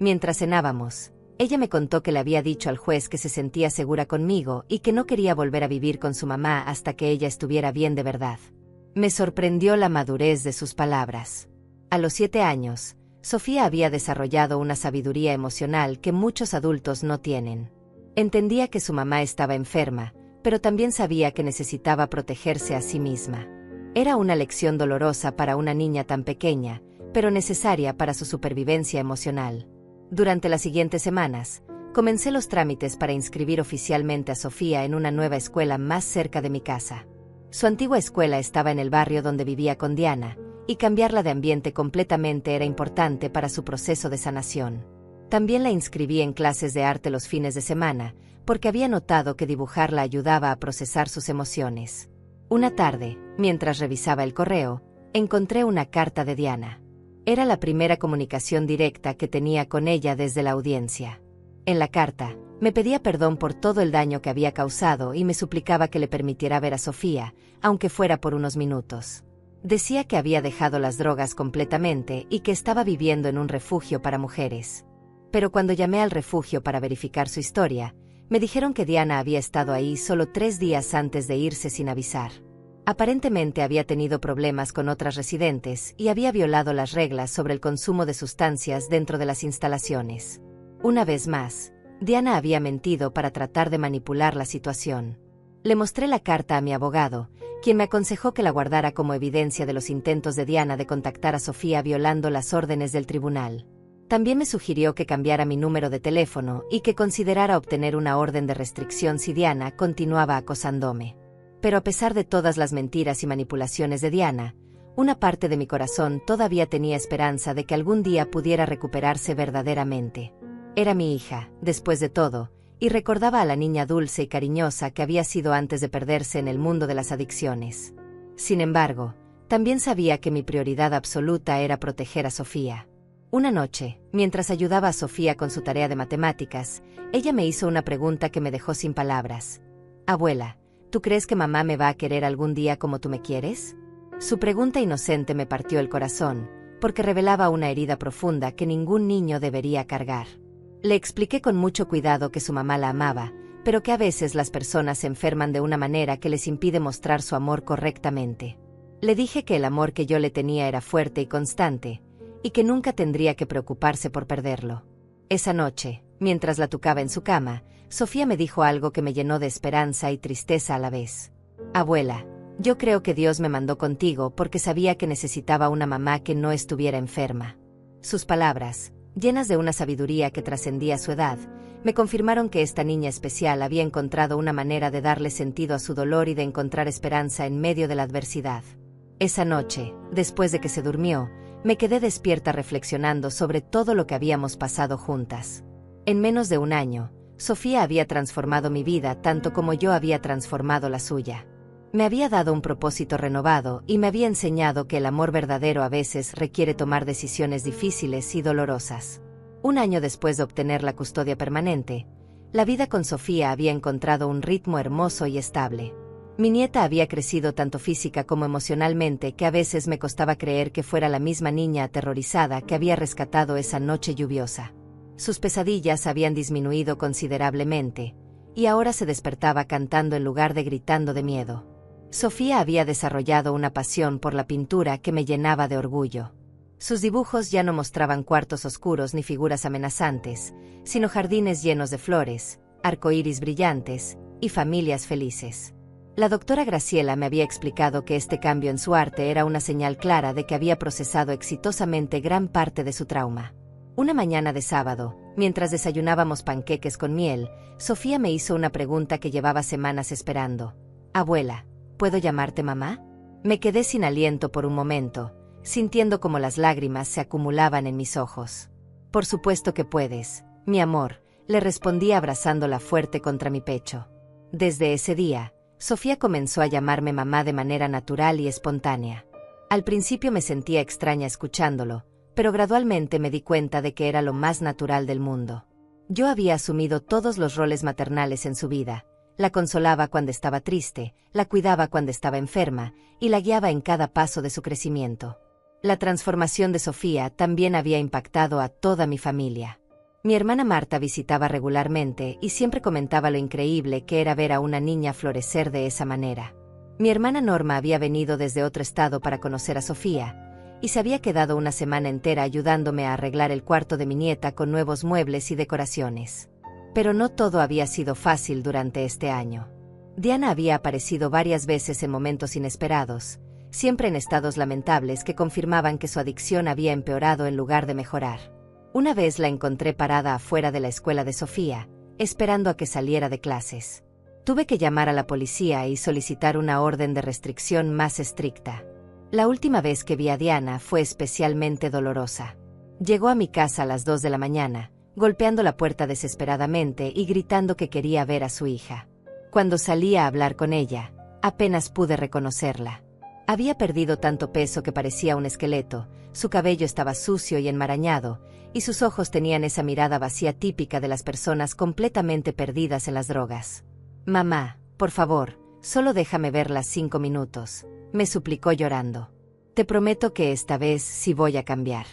Mientras cenábamos, ella me contó que le había dicho al juez que se sentía segura conmigo y que no quería volver a vivir con su mamá hasta que ella estuviera bien de verdad. Me sorprendió la madurez de sus palabras. A los 7 años, Sofía había desarrollado una sabiduría emocional que muchos adultos no tienen. Entendía que su mamá estaba enferma, pero también sabía que necesitaba protegerse a sí misma. Era una lección dolorosa para una niña tan pequeña, pero necesaria para su supervivencia emocional. Durante las siguientes semanas, comencé los trámites para inscribir oficialmente a Sofía en una nueva escuela más cerca de mi casa. Su antigua escuela estaba en el barrio donde vivía con Diana, y cambiarla de ambiente completamente era importante para su proceso de sanación. También la inscribí en clases de arte los fines de semana, porque había notado que dibujar la ayudaba a procesar sus emociones. Una tarde, mientras revisaba el correo, encontré una carta de Diana. Era la primera comunicación directa que tenía con ella desde la audiencia. En la carta, me pedía perdón por todo el daño que había causado y me suplicaba que le permitiera ver a Sofía, aunque fuera por unos minutos. Decía que había dejado las drogas completamente y que estaba viviendo en un refugio para mujeres. Pero cuando llamé al refugio para verificar su historia, me dijeron que Diana había estado ahí solo 3 días antes de irse sin avisar. Aparentemente había tenido problemas con otras residentes y había violado las reglas sobre el consumo de sustancias dentro de las instalaciones. Una vez más, Diana había mentido para tratar de manipular la situación. Le mostré la carta a mi abogado, quien me aconsejó que la guardara como evidencia de los intentos de Diana de contactar a Sofía violando las órdenes del tribunal. También me sugirió que cambiara mi número de teléfono y que considerara obtener una orden de restricción si Diana continuaba acosándome. Pero a pesar de todas las mentiras y manipulaciones de Diana, una parte de mi corazón todavía tenía esperanza de que algún día pudiera recuperarse verdaderamente. Era mi hija, después de todo, y recordaba a la niña dulce y cariñosa que había sido antes de perderse en el mundo de las adicciones. Sin embargo, también sabía que mi prioridad absoluta era proteger a Sofía. Una noche, mientras ayudaba a Sofía con su tarea de matemáticas, ella me hizo una pregunta que me dejó sin palabras. «Abuela, ¿tú crees que mamá me va a querer algún día como tú me quieres?» Su pregunta inocente me partió el corazón, porque revelaba una herida profunda que ningún niño debería cargar. Le expliqué con mucho cuidado que su mamá la amaba, pero que a veces las personas se enferman de una manera que les impide mostrar su amor correctamente. Le dije que el amor que yo le tenía era fuerte y constante, y que nunca tendría que preocuparse por perderlo. Esa noche, mientras la tucaba en su cama, Sofía me dijo algo que me llenó de esperanza y tristeza a la vez. Abuela, yo creo que Dios me mandó contigo porque sabía que necesitaba una mamá que no estuviera enferma. Sus palabras, llenas de una sabiduría que trascendía su edad, me confirmaron que esta niña especial había encontrado una manera de darle sentido a su dolor y de encontrar esperanza en medio de la adversidad. Esa noche, después de que se durmió, me quedé despierta reflexionando sobre todo lo que habíamos pasado juntas. En menos de un año, Sofía había transformado mi vida tanto como yo había transformado la suya. Me había dado un propósito renovado y me había enseñado que el amor verdadero a veces requiere tomar decisiones difíciles y dolorosas. Un año después de obtener la custodia permanente, la vida con Sofía había encontrado un ritmo hermoso y estable. Mi nieta había crecido tanto física como emocionalmente que a veces me costaba creer que fuera la misma niña aterrorizada que había rescatado esa noche lluviosa. Sus pesadillas habían disminuido considerablemente, y ahora se despertaba cantando en lugar de gritando de miedo. Sofía había desarrollado una pasión por la pintura que me llenaba de orgullo. Sus dibujos ya no mostraban cuartos oscuros ni figuras amenazantes, sino jardines llenos de flores, arcoíris brillantes y familias felices. La doctora Graciela me había explicado que este cambio en su arte era una señal clara de que había procesado exitosamente gran parte de su trauma. Una mañana de sábado, mientras desayunábamos panqueques con miel, Sofía me hizo una pregunta que llevaba semanas esperando. Abuela, ¿puedo llamarte mamá? Me quedé sin aliento por un momento, sintiendo como las lágrimas se acumulaban en mis ojos. Por supuesto que puedes, mi amor, le respondí abrazándola fuerte contra mi pecho. Desde ese día, Sofía comenzó a llamarme mamá de manera natural y espontánea. Al principio me sentía extraña escuchándolo, pero gradualmente me di cuenta de que era lo más natural del mundo. Yo había asumido todos los roles maternales en su vida. La consolaba cuando estaba triste, la cuidaba cuando estaba enferma, y la guiaba en cada paso de su crecimiento. La transformación de Sofía también había impactado a toda mi familia. Mi hermana Marta visitaba regularmente y siempre comentaba lo increíble que era ver a una niña florecer de esa manera. Mi hermana Norma había venido desde otro estado para conocer a Sofía, y se había quedado una semana entera ayudándome a arreglar el cuarto de mi nieta con nuevos muebles y decoraciones. Pero no todo había sido fácil durante este año. Diana había aparecido varias veces en momentos inesperados, siempre en estados lamentables que confirmaban que su adicción había empeorado en lugar de mejorar. Una vez la encontré parada afuera de la escuela de Sofía, esperando a que saliera de clases. Tuve que llamar a la policía y solicitar una orden de restricción más estricta. La última vez que vi a Diana fue especialmente dolorosa. Llegó a mi casa a las 2 de la mañana, golpeando la puerta desesperadamente y gritando que quería ver a su hija. Cuando salí a hablar con ella, apenas pude reconocerla. Había perdido tanto peso que parecía un esqueleto, su cabello estaba sucio y enmarañado, y sus ojos tenían esa mirada vacía típica de las personas completamente perdidas en las drogas. «Mamá, por favor, solo déjame verla 5 minutos», me suplicó llorando. «Te prometo que esta vez sí voy a cambiar.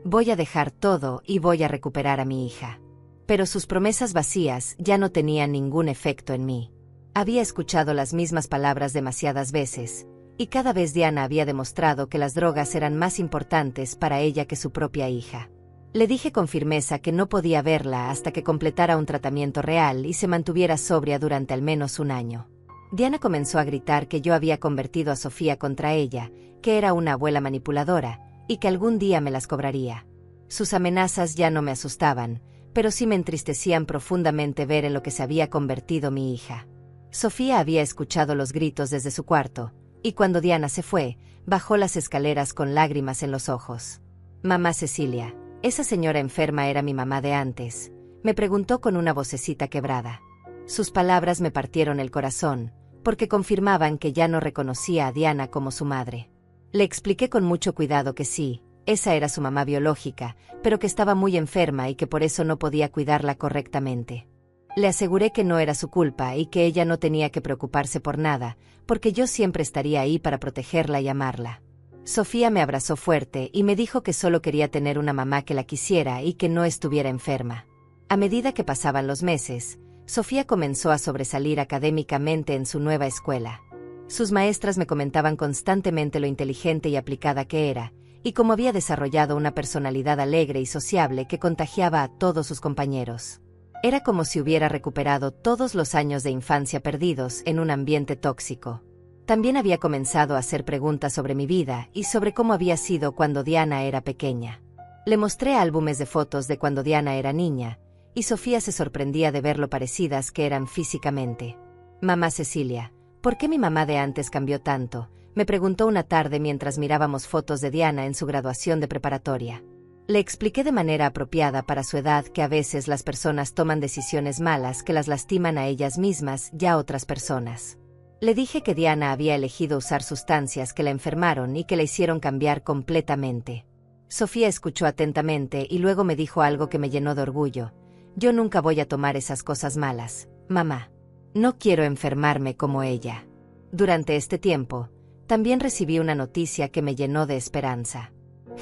Voy a dejar todo y voy a recuperar a mi hija». Pero sus promesas vacías ya no tenían ningún efecto en mí. Había escuchado las mismas palabras demasiadas veces, y cada vez Diana había demostrado que las drogas eran más importantes para ella que su propia hija. Le dije con firmeza que no podía verla hasta que completara un tratamiento real y se mantuviera sobria durante al menos un año. Diana comenzó a gritar que yo había convertido a Sofía contra ella, que era una abuela manipuladora, y que algún día me las cobraría. Sus amenazas ya no me asustaban, pero sí me entristecían profundamente ver en lo que se había convertido mi hija. Sofía había escuchado los gritos desde su cuarto, y cuando Diana se fue, bajó las escaleras con lágrimas en los ojos. «Mamá Cecilia, esa señora enferma era mi mamá de antes», me preguntó con una vocecita quebrada. Sus palabras me partieron el corazón, porque confirmaban que ya no reconocía a Diana como su madre. Le expliqué con mucho cuidado que sí, esa era su mamá biológica, pero que estaba muy enferma y que por eso no podía cuidarla correctamente. Le aseguré que no era su culpa y que ella no tenía que preocuparse por nada, porque yo siempre estaría ahí para protegerla y amarla. Sofía me abrazó fuerte y me dijo que solo quería tener una mamá que la quisiera y que no estuviera enferma. A medida que pasaban los meses, Sofía comenzó a sobresalir académicamente en su nueva escuela. Sus maestras me comentaban constantemente lo inteligente y aplicada que era, y cómo había desarrollado una personalidad alegre y sociable que contagiaba a todos sus compañeros. Era como si hubiera recuperado todos los años de infancia perdidos en un ambiente tóxico. También había comenzado a hacer preguntas sobre mi vida y sobre cómo había sido cuando Diana era pequeña. Le mostré álbumes de fotos de cuando Diana era niña, y Sofía se sorprendía de ver lo parecidas que eran físicamente. «Mamá Cecilia, ¿por qué mi mamá de antes cambió tanto?», me preguntó una tarde mientras mirábamos fotos de Diana en su graduación de preparatoria. Le expliqué de manera apropiada para su edad que a veces las personas toman decisiones malas que las lastiman a ellas mismas y a otras personas. Le dije que Diana había elegido usar sustancias que la enfermaron y que la hicieron cambiar completamente. Sofía escuchó atentamente y luego me dijo algo que me llenó de orgullo. «Yo nunca voy a tomar esas cosas malas, mamá. No quiero enfermarme como ella». Durante este tiempo, también recibí una noticia que me llenó de esperanza.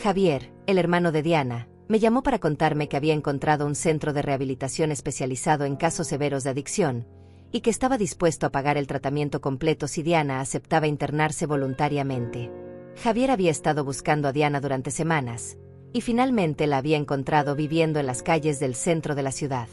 Javier, el hermano de Diana, me llamó para contarme que había encontrado un centro de rehabilitación especializado en casos severos de adicción, y que estaba dispuesto a pagar el tratamiento completo si Diana aceptaba internarse voluntariamente. Javier había estado buscando a Diana durante semanas, y finalmente la había encontrado viviendo en las calles del centro de la ciudad.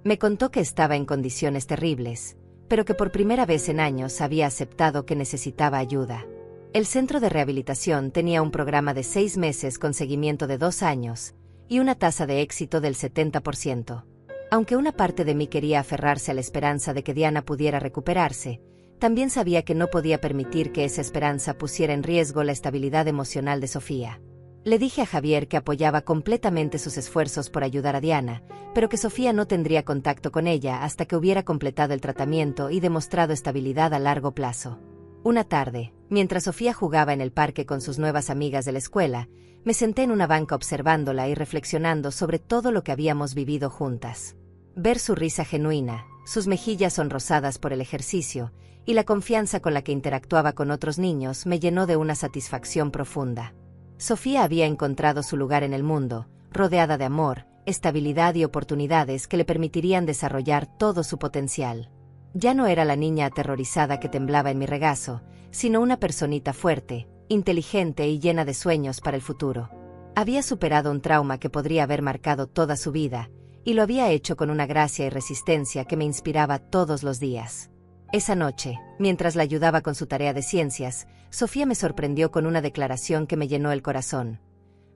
Me contó que estaba en condiciones terribles, pero que por primera vez en años había aceptado que necesitaba ayuda. El centro de rehabilitación tenía un programa de 6 meses con seguimiento de 2 años, y una tasa de éxito del 70%. Aunque una parte de mí quería aferrarse a la esperanza de que Diana pudiera recuperarse, también sabía que no podía permitir que esa esperanza pusiera en riesgo la estabilidad emocional de Sofía. Le dije a Javier que apoyaba completamente sus esfuerzos por ayudar a Diana, pero que Sofía no tendría contacto con ella hasta que hubiera completado el tratamiento y demostrado estabilidad a largo plazo. Una tarde, mientras Sofía jugaba en el parque con sus nuevas amigas de la escuela, me senté en una banca observándola y reflexionando sobre todo lo que habíamos vivido juntas. Ver su risa genuina, sus mejillas sonrosadas por el ejercicio, y la confianza con la que interactuaba con otros niños me llenó de una satisfacción profunda. Sofía había encontrado su lugar en el mundo, rodeada de amor, estabilidad y oportunidades que le permitirían desarrollar todo su potencial. Ya no era la niña aterrorizada que temblaba en mi regazo, sino una personita fuerte, inteligente y llena de sueños para el futuro. Había superado un trauma que podría haber marcado toda su vida, y lo había hecho con una gracia y resistencia que me inspiraba todos los días. Esa noche, mientras la ayudaba con su tarea de ciencias, Sofía me sorprendió con una declaración que me llenó el corazón.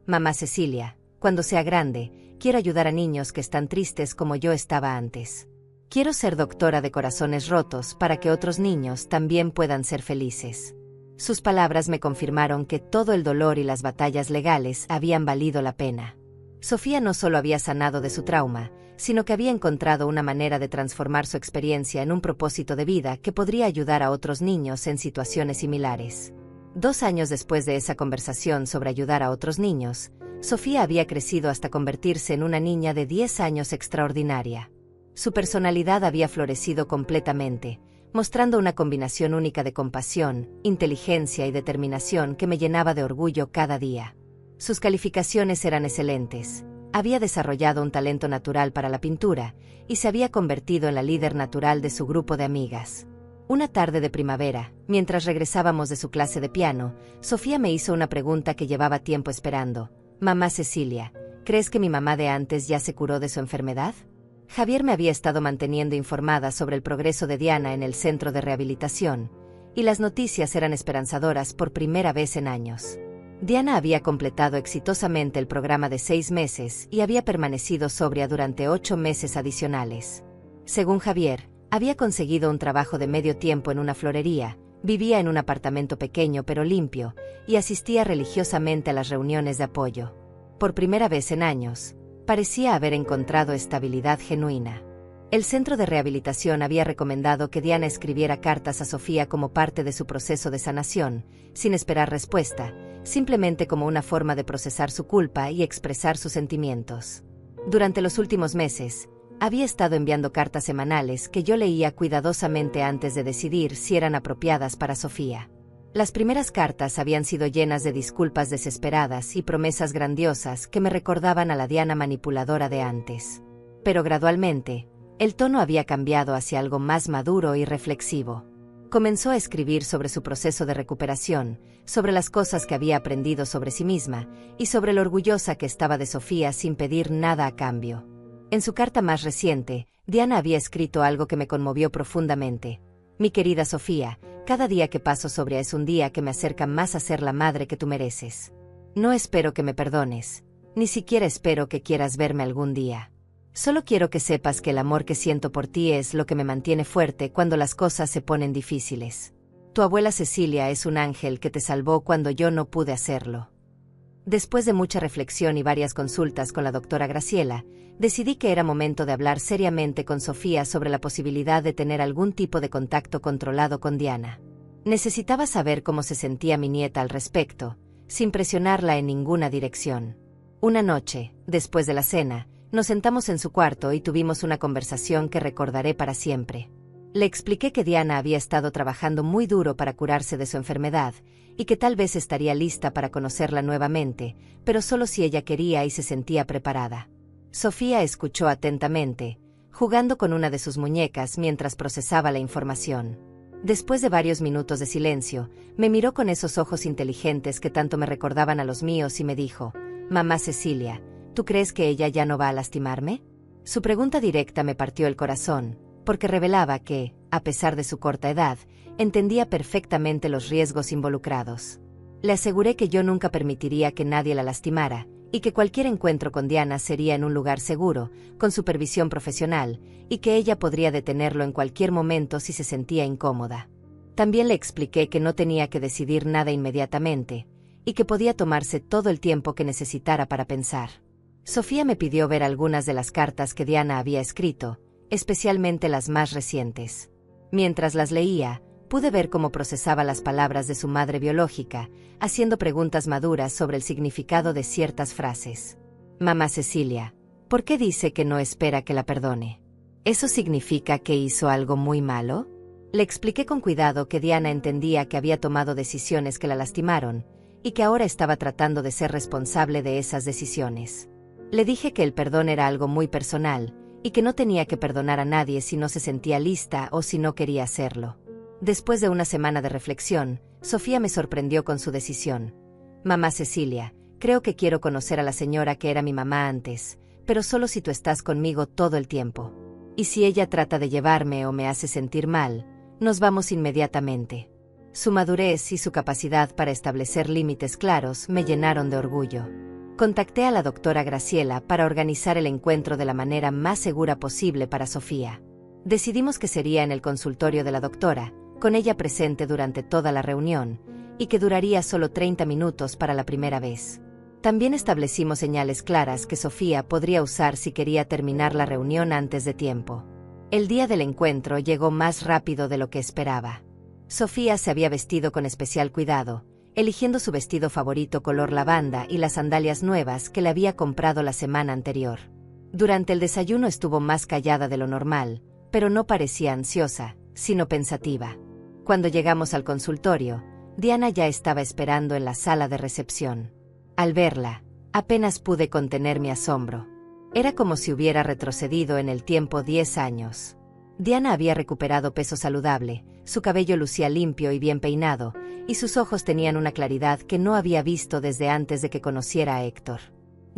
«Mamá Cecilia, cuando sea grande, quiero ayudar a niños que están tristes como yo estaba antes. Quiero ser doctora de corazones rotos para que otros niños también puedan ser felices». Sus palabras me confirmaron que todo el dolor y las batallas legales habían valido la pena. Sofía no solo había sanado de su trauma, sino que había encontrado una manera de transformar su experiencia en un propósito de vida que podría ayudar a otros niños en situaciones similares. 2 años después de esa conversación sobre ayudar a otros niños, Sofía había crecido hasta convertirse en una niña de 10 años extraordinaria. Su personalidad había florecido completamente, mostrando una combinación única de compasión, inteligencia y determinación que me llenaba de orgullo cada día. Sus calificaciones eran excelentes, había desarrollado un talento natural para la pintura y se había convertido en la líder natural de su grupo de amigas. Una tarde de primavera, mientras regresábamos de su clase de piano, Sofía me hizo una pregunta que llevaba tiempo esperando. «Mamá Cecilia, ¿crees que mi mamá de antes ya se curó de su enfermedad?». Javier me había estado manteniendo informada sobre el progreso de Diana en el centro de rehabilitación, y las noticias eran esperanzadoras por primera vez en años. Diana había completado exitosamente el programa de 6 meses y había permanecido sobria durante 8 meses adicionales. Según Javier, había conseguido un trabajo de medio tiempo en una florería, vivía en un apartamento pequeño pero limpio, y asistía religiosamente a las reuniones de apoyo. Por primera vez en años, parecía haber encontrado estabilidad genuina. El centro de rehabilitación había recomendado que Diana escribiera cartas a Sofía como parte de su proceso de sanación, sin esperar respuesta, simplemente como una forma de procesar su culpa y expresar sus sentimientos. Durante los últimos meses, había estado enviando cartas semanales que yo leía cuidadosamente antes de decidir si eran apropiadas para Sofía. Las primeras cartas habían sido llenas de disculpas desesperadas y promesas grandiosas que me recordaban a la Diana manipuladora de antes. Pero gradualmente, El tono había cambiado hacia algo más maduro y reflexivo. Comenzó a escribir sobre su proceso de recuperación, sobre las cosas que había aprendido sobre sí misma y sobre lo orgullosa que estaba de Sofía sin pedir nada a cambio. En su carta más reciente, Diana había escrito algo que me conmovió profundamente. Mi querida Sofía, cada día que paso sobre es un día que me acerca más a ser la madre que tú mereces. No espero que me perdones, ni siquiera espero que quieras verme algún día. Solo quiero que sepas que el amor que siento por ti es lo que me mantiene fuerte cuando las cosas se ponen difíciles. Tu abuela Cecilia es un ángel que te salvó cuando yo no pude hacerlo. Después de mucha reflexión y varias consultas con la doctora Graciela, decidí que era momento de hablar seriamente con Sofía sobre la posibilidad de tener algún tipo de contacto controlado con Diana. Necesitaba saber cómo se sentía mi nieta al respecto, sin presionarla en ninguna dirección. Una noche, después de la cena, nos sentamos en su cuarto y tuvimos una conversación que recordaré para siempre. Le expliqué que Diana había estado trabajando muy duro para curarse de su enfermedad y que tal vez estaría lista para conocerla nuevamente, pero solo si ella quería y se sentía preparada. Sofía escuchó atentamente, jugando con una de sus muñecas mientras procesaba la información. Después de varios minutos de silencio, me miró con esos ojos inteligentes que tanto me recordaban a los míos y me dijo: «Mamá Cecilia, ¿tú crees que ella ya no va a lastimarme?». Su pregunta directa me partió el corazón, porque revelaba que, a pesar de su corta edad, entendía perfectamente los riesgos involucrados. Le aseguré que yo nunca permitiría que nadie la lastimara, y que cualquier encuentro con Diana sería en un lugar seguro, con supervisión profesional, y que ella podría detenerlo en cualquier momento si se sentía incómoda. También le expliqué que no tenía que decidir nada inmediatamente, y que podía tomarse todo el tiempo que necesitara para pensar. Sofía me pidió ver algunas de las cartas que Diana había escrito, especialmente las más recientes. Mientras las leía, pude ver cómo procesaba las palabras de su madre biológica, haciendo preguntas maduras sobre el significado de ciertas frases. «Mamá Cecilia, ¿por qué dice que no espera que la perdone? ¿Eso significa que hizo algo muy malo?». Le expliqué con cuidado que Diana entendía que había tomado decisiones que la lastimaron, y que ahora estaba tratando de ser responsable de esas decisiones. Le dije que el perdón era algo muy personal, y que no tenía que perdonar a nadie si no se sentía lista o si no quería hacerlo. Después de una semana de reflexión, Sofía me sorprendió con su decisión. «Mamá Cecilia, creo que quiero conocer a la señora que era mi mamá antes, pero solo si tú estás conmigo todo el tiempo. Y si ella trata de llevarme o me hace sentir mal, nos vamos inmediatamente». Su madurez y su capacidad para establecer límites claros me llenaron de orgullo. Contacté a la doctora Graciela para organizar el encuentro de la manera más segura posible para Sofía. Decidimos que sería en el consultorio de la doctora, con ella presente durante toda la reunión, y que duraría solo 30 minutos para la primera vez. También establecimos señales claras que Sofía podría usar si quería terminar la reunión antes de tiempo. El día del encuentro llegó más rápido de lo que esperaba. Sofía se había vestido con especial cuidado, eligiendo su vestido favorito color lavanda y las sandalias nuevas que le había comprado la semana anterior. Durante el desayuno estuvo más callada de lo normal, pero no parecía ansiosa, sino pensativa. Cuando llegamos al consultorio, Diana ya estaba esperando en la sala de recepción. Al verla, apenas pude contener mi asombro. Era como si hubiera retrocedido en el tiempo 10 años. Diana había recuperado peso saludable, su cabello lucía limpio y bien peinado, y sus ojos tenían una claridad que no había visto desde antes de que conociera a Héctor.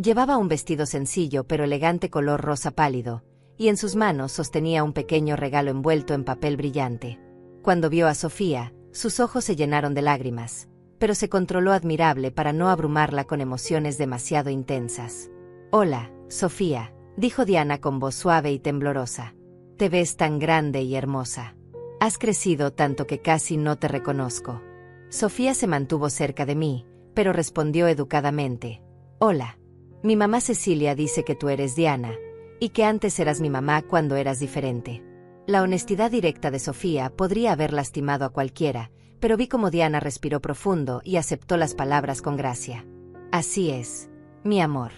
Llevaba un vestido sencillo pero elegante color rosa pálido, y en sus manos sostenía un pequeño regalo envuelto en papel brillante. Cuando vio a Sofía, sus ojos se llenaron de lágrimas, pero se controló admirable para no abrumarla con emociones demasiado intensas. «Hola, Sofía», dijo Diana con voz suave y temblorosa. «Te ves tan grande y hermosa. Has crecido tanto que casi no te reconozco». Sofía se mantuvo cerca de mí, pero respondió educadamente: «Hola. Mi mamá Cecilia dice que tú eres Diana, y que antes eras mi mamá cuando eras diferente». La honestidad directa de Sofía podría haber lastimado a cualquiera, pero vi como Diana respiró profundo y aceptó las palabras con gracia. «Así es, mi amor.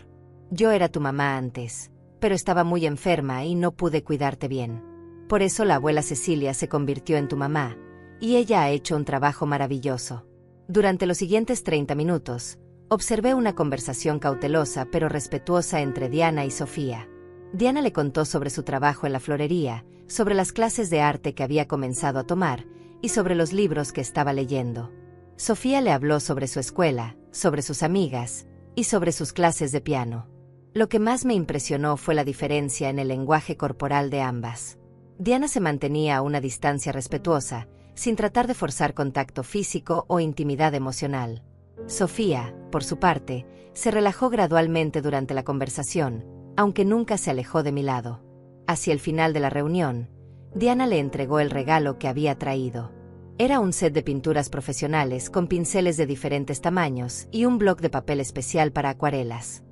Yo era tu mamá antes, pero estaba muy enferma y no pude cuidarte bien. Por eso la abuela Cecilia se convirtió en tu mamá, y ella ha hecho un trabajo maravilloso». Durante los siguientes 30 minutos, observé una conversación cautelosa pero respetuosa entre Diana y Sofía. Diana le contó sobre su trabajo en la florería, sobre las clases de arte que había comenzado a tomar y sobre los libros que estaba leyendo. Sofía le habló sobre su escuela, sobre sus amigas y sobre sus clases de piano. Lo que más me impresionó fue la diferencia en el lenguaje corporal de ambas. Diana se mantenía a una distancia respetuosa, sin tratar de forzar contacto físico o intimidad emocional. Sofía, por su parte, se relajó gradualmente durante la conversación, aunque nunca se alejó de mi lado. Hacia el final de la reunión, Diana le entregó el regalo que había traído. Era un set de pinturas profesionales con pinceles de diferentes tamaños y un bloc de papel especial para acuarelas.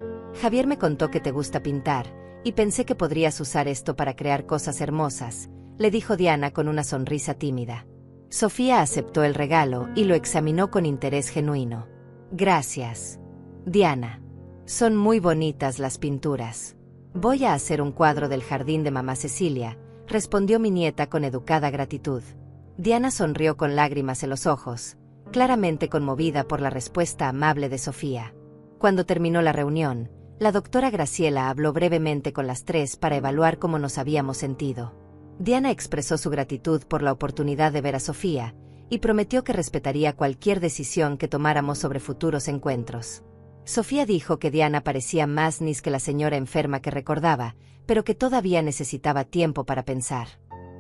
Javier me contó que te gusta pintar, y pensé que podrías usar esto para crear cosas hermosas, le dijo Diana con una sonrisa tímida. Sofía aceptó el regalo y lo examinó con interés genuino. Gracias, Diana. Son muy bonitas las pinturas. Voy a hacer un cuadro del jardín de mamá Cecilia, respondió mi nieta con educada gratitud. Diana sonrió con lágrimas en los ojos, claramente conmovida por la respuesta amable de Sofía. Cuando terminó la reunión, la doctora Graciela habló brevemente con las tres para evaluar cómo nos habíamos sentido. Diana expresó su gratitud por la oportunidad de ver a Sofía y prometió que respetaría cualquier decisión que tomáramos sobre futuros encuentros. Sofía dijo que Diana parecía más Nis que la señora enferma que recordaba, pero que todavía necesitaba tiempo para pensar.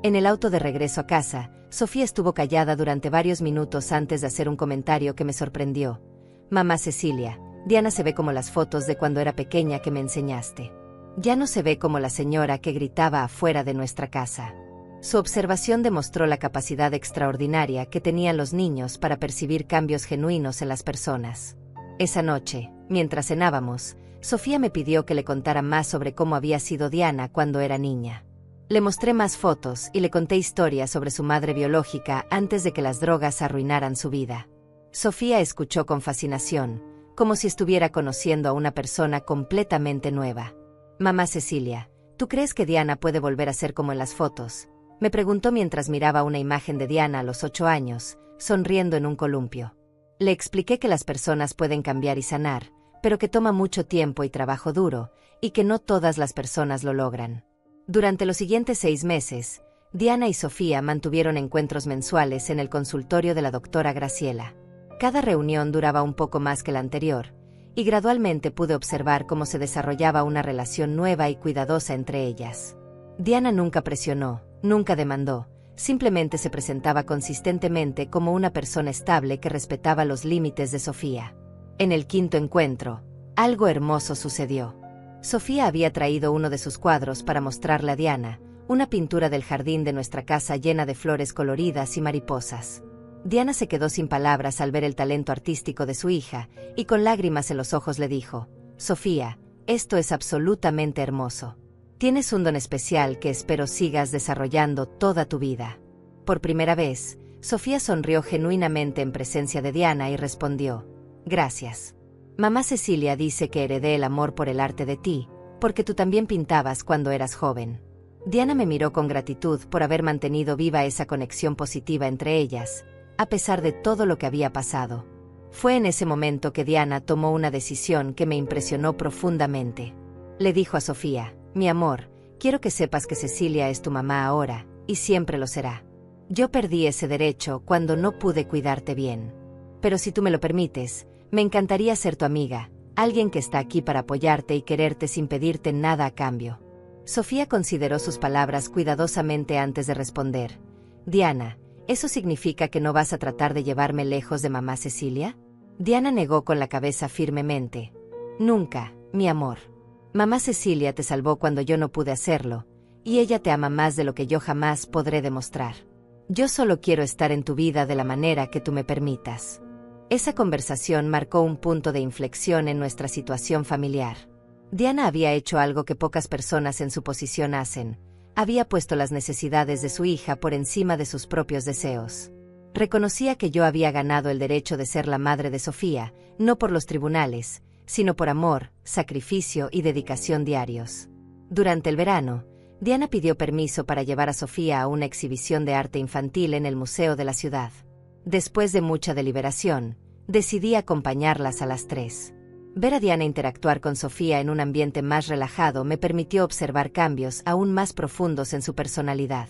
En el auto de regreso a casa, Sofía estuvo callada durante varios minutos antes de hacer un comentario que me sorprendió. Mamá Cecilia, Diana se ve como las fotos de cuando era pequeña que me enseñaste. Ya no se ve como la señora que gritaba afuera de nuestra casa. Su observación demostró la capacidad extraordinaria que tenían los niños para percibir cambios genuinos en las personas. Esa noche, mientras cenábamos, Sofía me pidió que le contara más sobre cómo había sido Diana cuando era niña. Le mostré más fotos y le conté historias sobre su madre biológica antes de que las drogas arruinaran su vida. Sofía escuchó con fascinación, como si estuviera conociendo a una persona completamente nueva. Mamá Cecilia, ¿tú crees que Diana puede volver a ser como en las fotos?, me preguntó mientras miraba una imagen de Diana a los 8 años, sonriendo en un columpio. Le expliqué que las personas pueden cambiar y sanar, pero que toma mucho tiempo y trabajo duro, y que no todas las personas lo logran. Durante los siguientes 6 meses, Diana y Sofía mantuvieron encuentros mensuales en el consultorio de la doctora Graciela. Cada reunión duraba un poco más que la anterior, y gradualmente pude observar cómo se desarrollaba una relación nueva y cuidadosa entre ellas. Diana nunca presionó, nunca demandó, simplemente se presentaba consistentemente como una persona estable que respetaba los límites de Sofía. En el 5.º encuentro, algo hermoso sucedió. Sofía había traído uno de sus cuadros para mostrarle a Diana, una pintura del jardín de nuestra casa llena de flores coloridas y mariposas. Diana se quedó sin palabras al ver el talento artístico de su hija, y con lágrimas en los ojos le dijo: «Sofía, esto es absolutamente hermoso. Tienes un don especial que espero sigas desarrollando toda tu vida». Por primera vez, Sofía sonrió genuinamente en presencia de Diana y respondió: «Gracias. Mamá Cecilia dice que heredé el amor por el arte de ti, porque tú también pintabas cuando eras joven». Diana me miró con gratitud por haber mantenido viva esa conexión positiva entre ellas, a pesar de todo lo que había pasado. Fue en ese momento que Diana tomó una decisión que me impresionó profundamente. Le dijo a Sofía: «Mi amor, quiero que sepas que Cecilia es tu mamá ahora, y siempre lo será. Yo perdí ese derecho cuando no pude cuidarte bien. Pero si tú me lo permites, me encantaría ser tu amiga, alguien que está aquí para apoyarte y quererte sin pedirte nada a cambio». Sofía consideró sus palabras cuidadosamente antes de responder: «Diana, ¿eso significa que no vas a tratar de llevarme lejos de mamá Cecilia?». Diana negó con la cabeza firmemente: «Nunca, mi amor. Mamá Cecilia te salvó cuando yo no pude hacerlo, y ella te ama más de lo que yo jamás podré demostrar. Yo solo quiero estar en tu vida de la manera que tú me permitas». Esa conversación marcó un punto de inflexión en nuestra situación familiar. Diana había hecho algo que pocas personas en su posición hacen: había puesto las necesidades de su hija por encima de sus propios deseos. Reconocía que yo había ganado el derecho de ser la madre de Sofía, no por los tribunales, sino por amor, sacrificio y dedicación diarios. Durante el verano, Diana pidió permiso para llevar a Sofía a una exhibición de arte infantil en el museo de la ciudad. Después de mucha deliberación, decidí acompañarlas a las 3. Ver a Diana interactuar con Sofía en un ambiente más relajado me permitió observar cambios aún más profundos en su personalidad.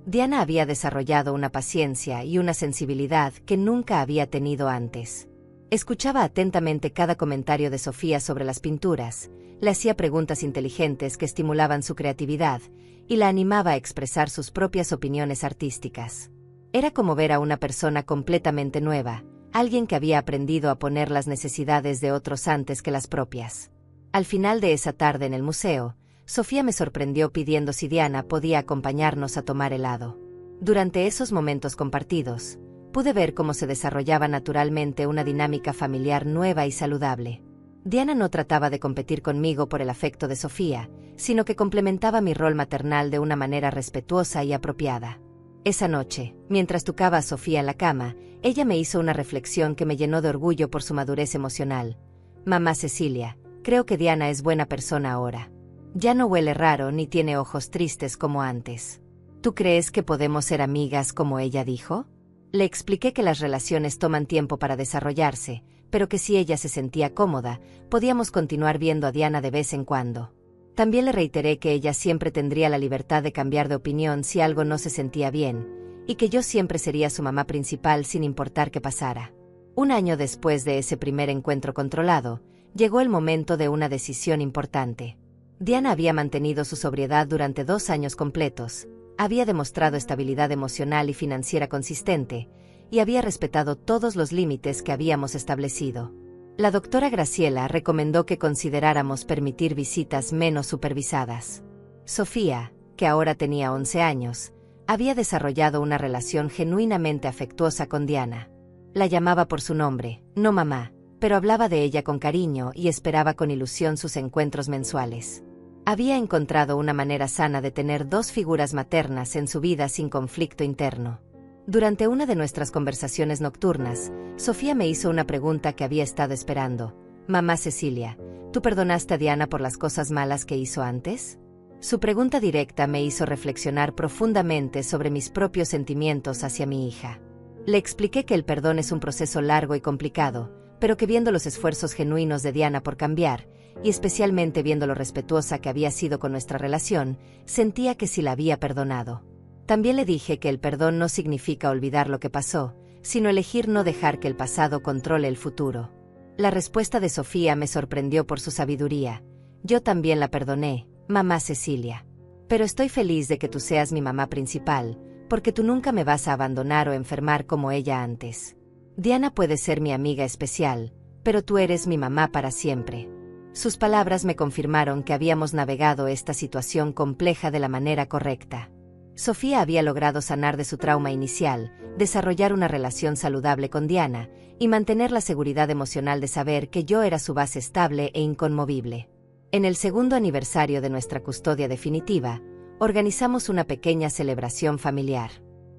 Diana había desarrollado una paciencia y una sensibilidad que nunca había tenido antes. Escuchaba atentamente cada comentario de Sofía sobre las pinturas, le hacía preguntas inteligentes que estimulaban su creatividad y la animaba a expresar sus propias opiniones artísticas. Era como ver a una persona completamente nueva, alguien que había aprendido a poner las necesidades de otros antes que las propias. Al final de esa tarde en el museo, Sofía me sorprendió pidiendo si Diana podía acompañarnos a tomar helado. Durante esos momentos compartidos, pude ver cómo se desarrollaba naturalmente una dinámica familiar nueva y saludable. Diana no trataba de competir conmigo por el afecto de Sofía, sino que complementaba mi rol maternal de una manera respetuosa y apropiada. Esa noche, mientras tucaba a Sofía en la cama, ella me hizo una reflexión que me llenó de orgullo por su madurez emocional. Mamá Cecilia, creo que Diana es buena persona ahora. Ya no huele raro ni tiene ojos tristes como antes. ¿Tú crees que podemos ser amigas como ella dijo? Le expliqué que las relaciones toman tiempo para desarrollarse, pero que si ella se sentía cómoda, podíamos continuar viendo a Diana de vez en cuando. También le reiteré que ella siempre tendría la libertad de cambiar de opinión si algo no se sentía bien, y que yo siempre sería su mamá principal sin importar qué pasara. Un año después de ese primer encuentro controlado, llegó el momento de una decisión importante. Diana había mantenido su sobriedad durante 2 años completos, había demostrado estabilidad emocional y financiera consistente, y había respetado todos los límites que habíamos establecido. La doctora Graciela recomendó que consideráramos permitir visitas menos supervisadas. Sofía, que ahora tenía 11 años, había desarrollado una relación genuinamente afectuosa con Diana. La llamaba por su nombre, no mamá, pero hablaba de ella con cariño y esperaba con ilusión sus encuentros mensuales. Había encontrado una manera sana de tener 2 figuras maternas en su vida sin conflicto interno. Durante una de nuestras conversaciones nocturnas, Sofía me hizo una pregunta que había estado esperando. Mamá Cecilia, ¿tú perdonaste a Diana por las cosas malas que hizo antes? Su pregunta directa me hizo reflexionar profundamente sobre mis propios sentimientos hacia mi hija. Le expliqué que el perdón es un proceso largo y complicado, pero que viendo los esfuerzos genuinos de Diana por cambiar, y especialmente viendo lo respetuosa que había sido con nuestra relación, sentía que sí la había perdonado. También le dije que el perdón no significa olvidar lo que pasó, sino elegir no dejar que el pasado controle el futuro. La respuesta de Sofía me sorprendió por su sabiduría. Yo también la perdoné, mamá Cecilia. Pero estoy feliz de que tú seas mi mamá principal, porque tú nunca me vas a abandonar o enfermar como ella antes. Diana puede ser mi amiga especial, pero tú eres mi mamá para siempre. Sus palabras me confirmaron que habíamos navegado esta situación compleja de la manera correcta. Sofía había logrado sanar de su trauma inicial, desarrollar una relación saludable con Diana, y mantener la seguridad emocional de saber que yo era su base estable e inconmovible. En el segundo aniversario de nuestra custodia definitiva, organizamos una pequeña celebración familiar.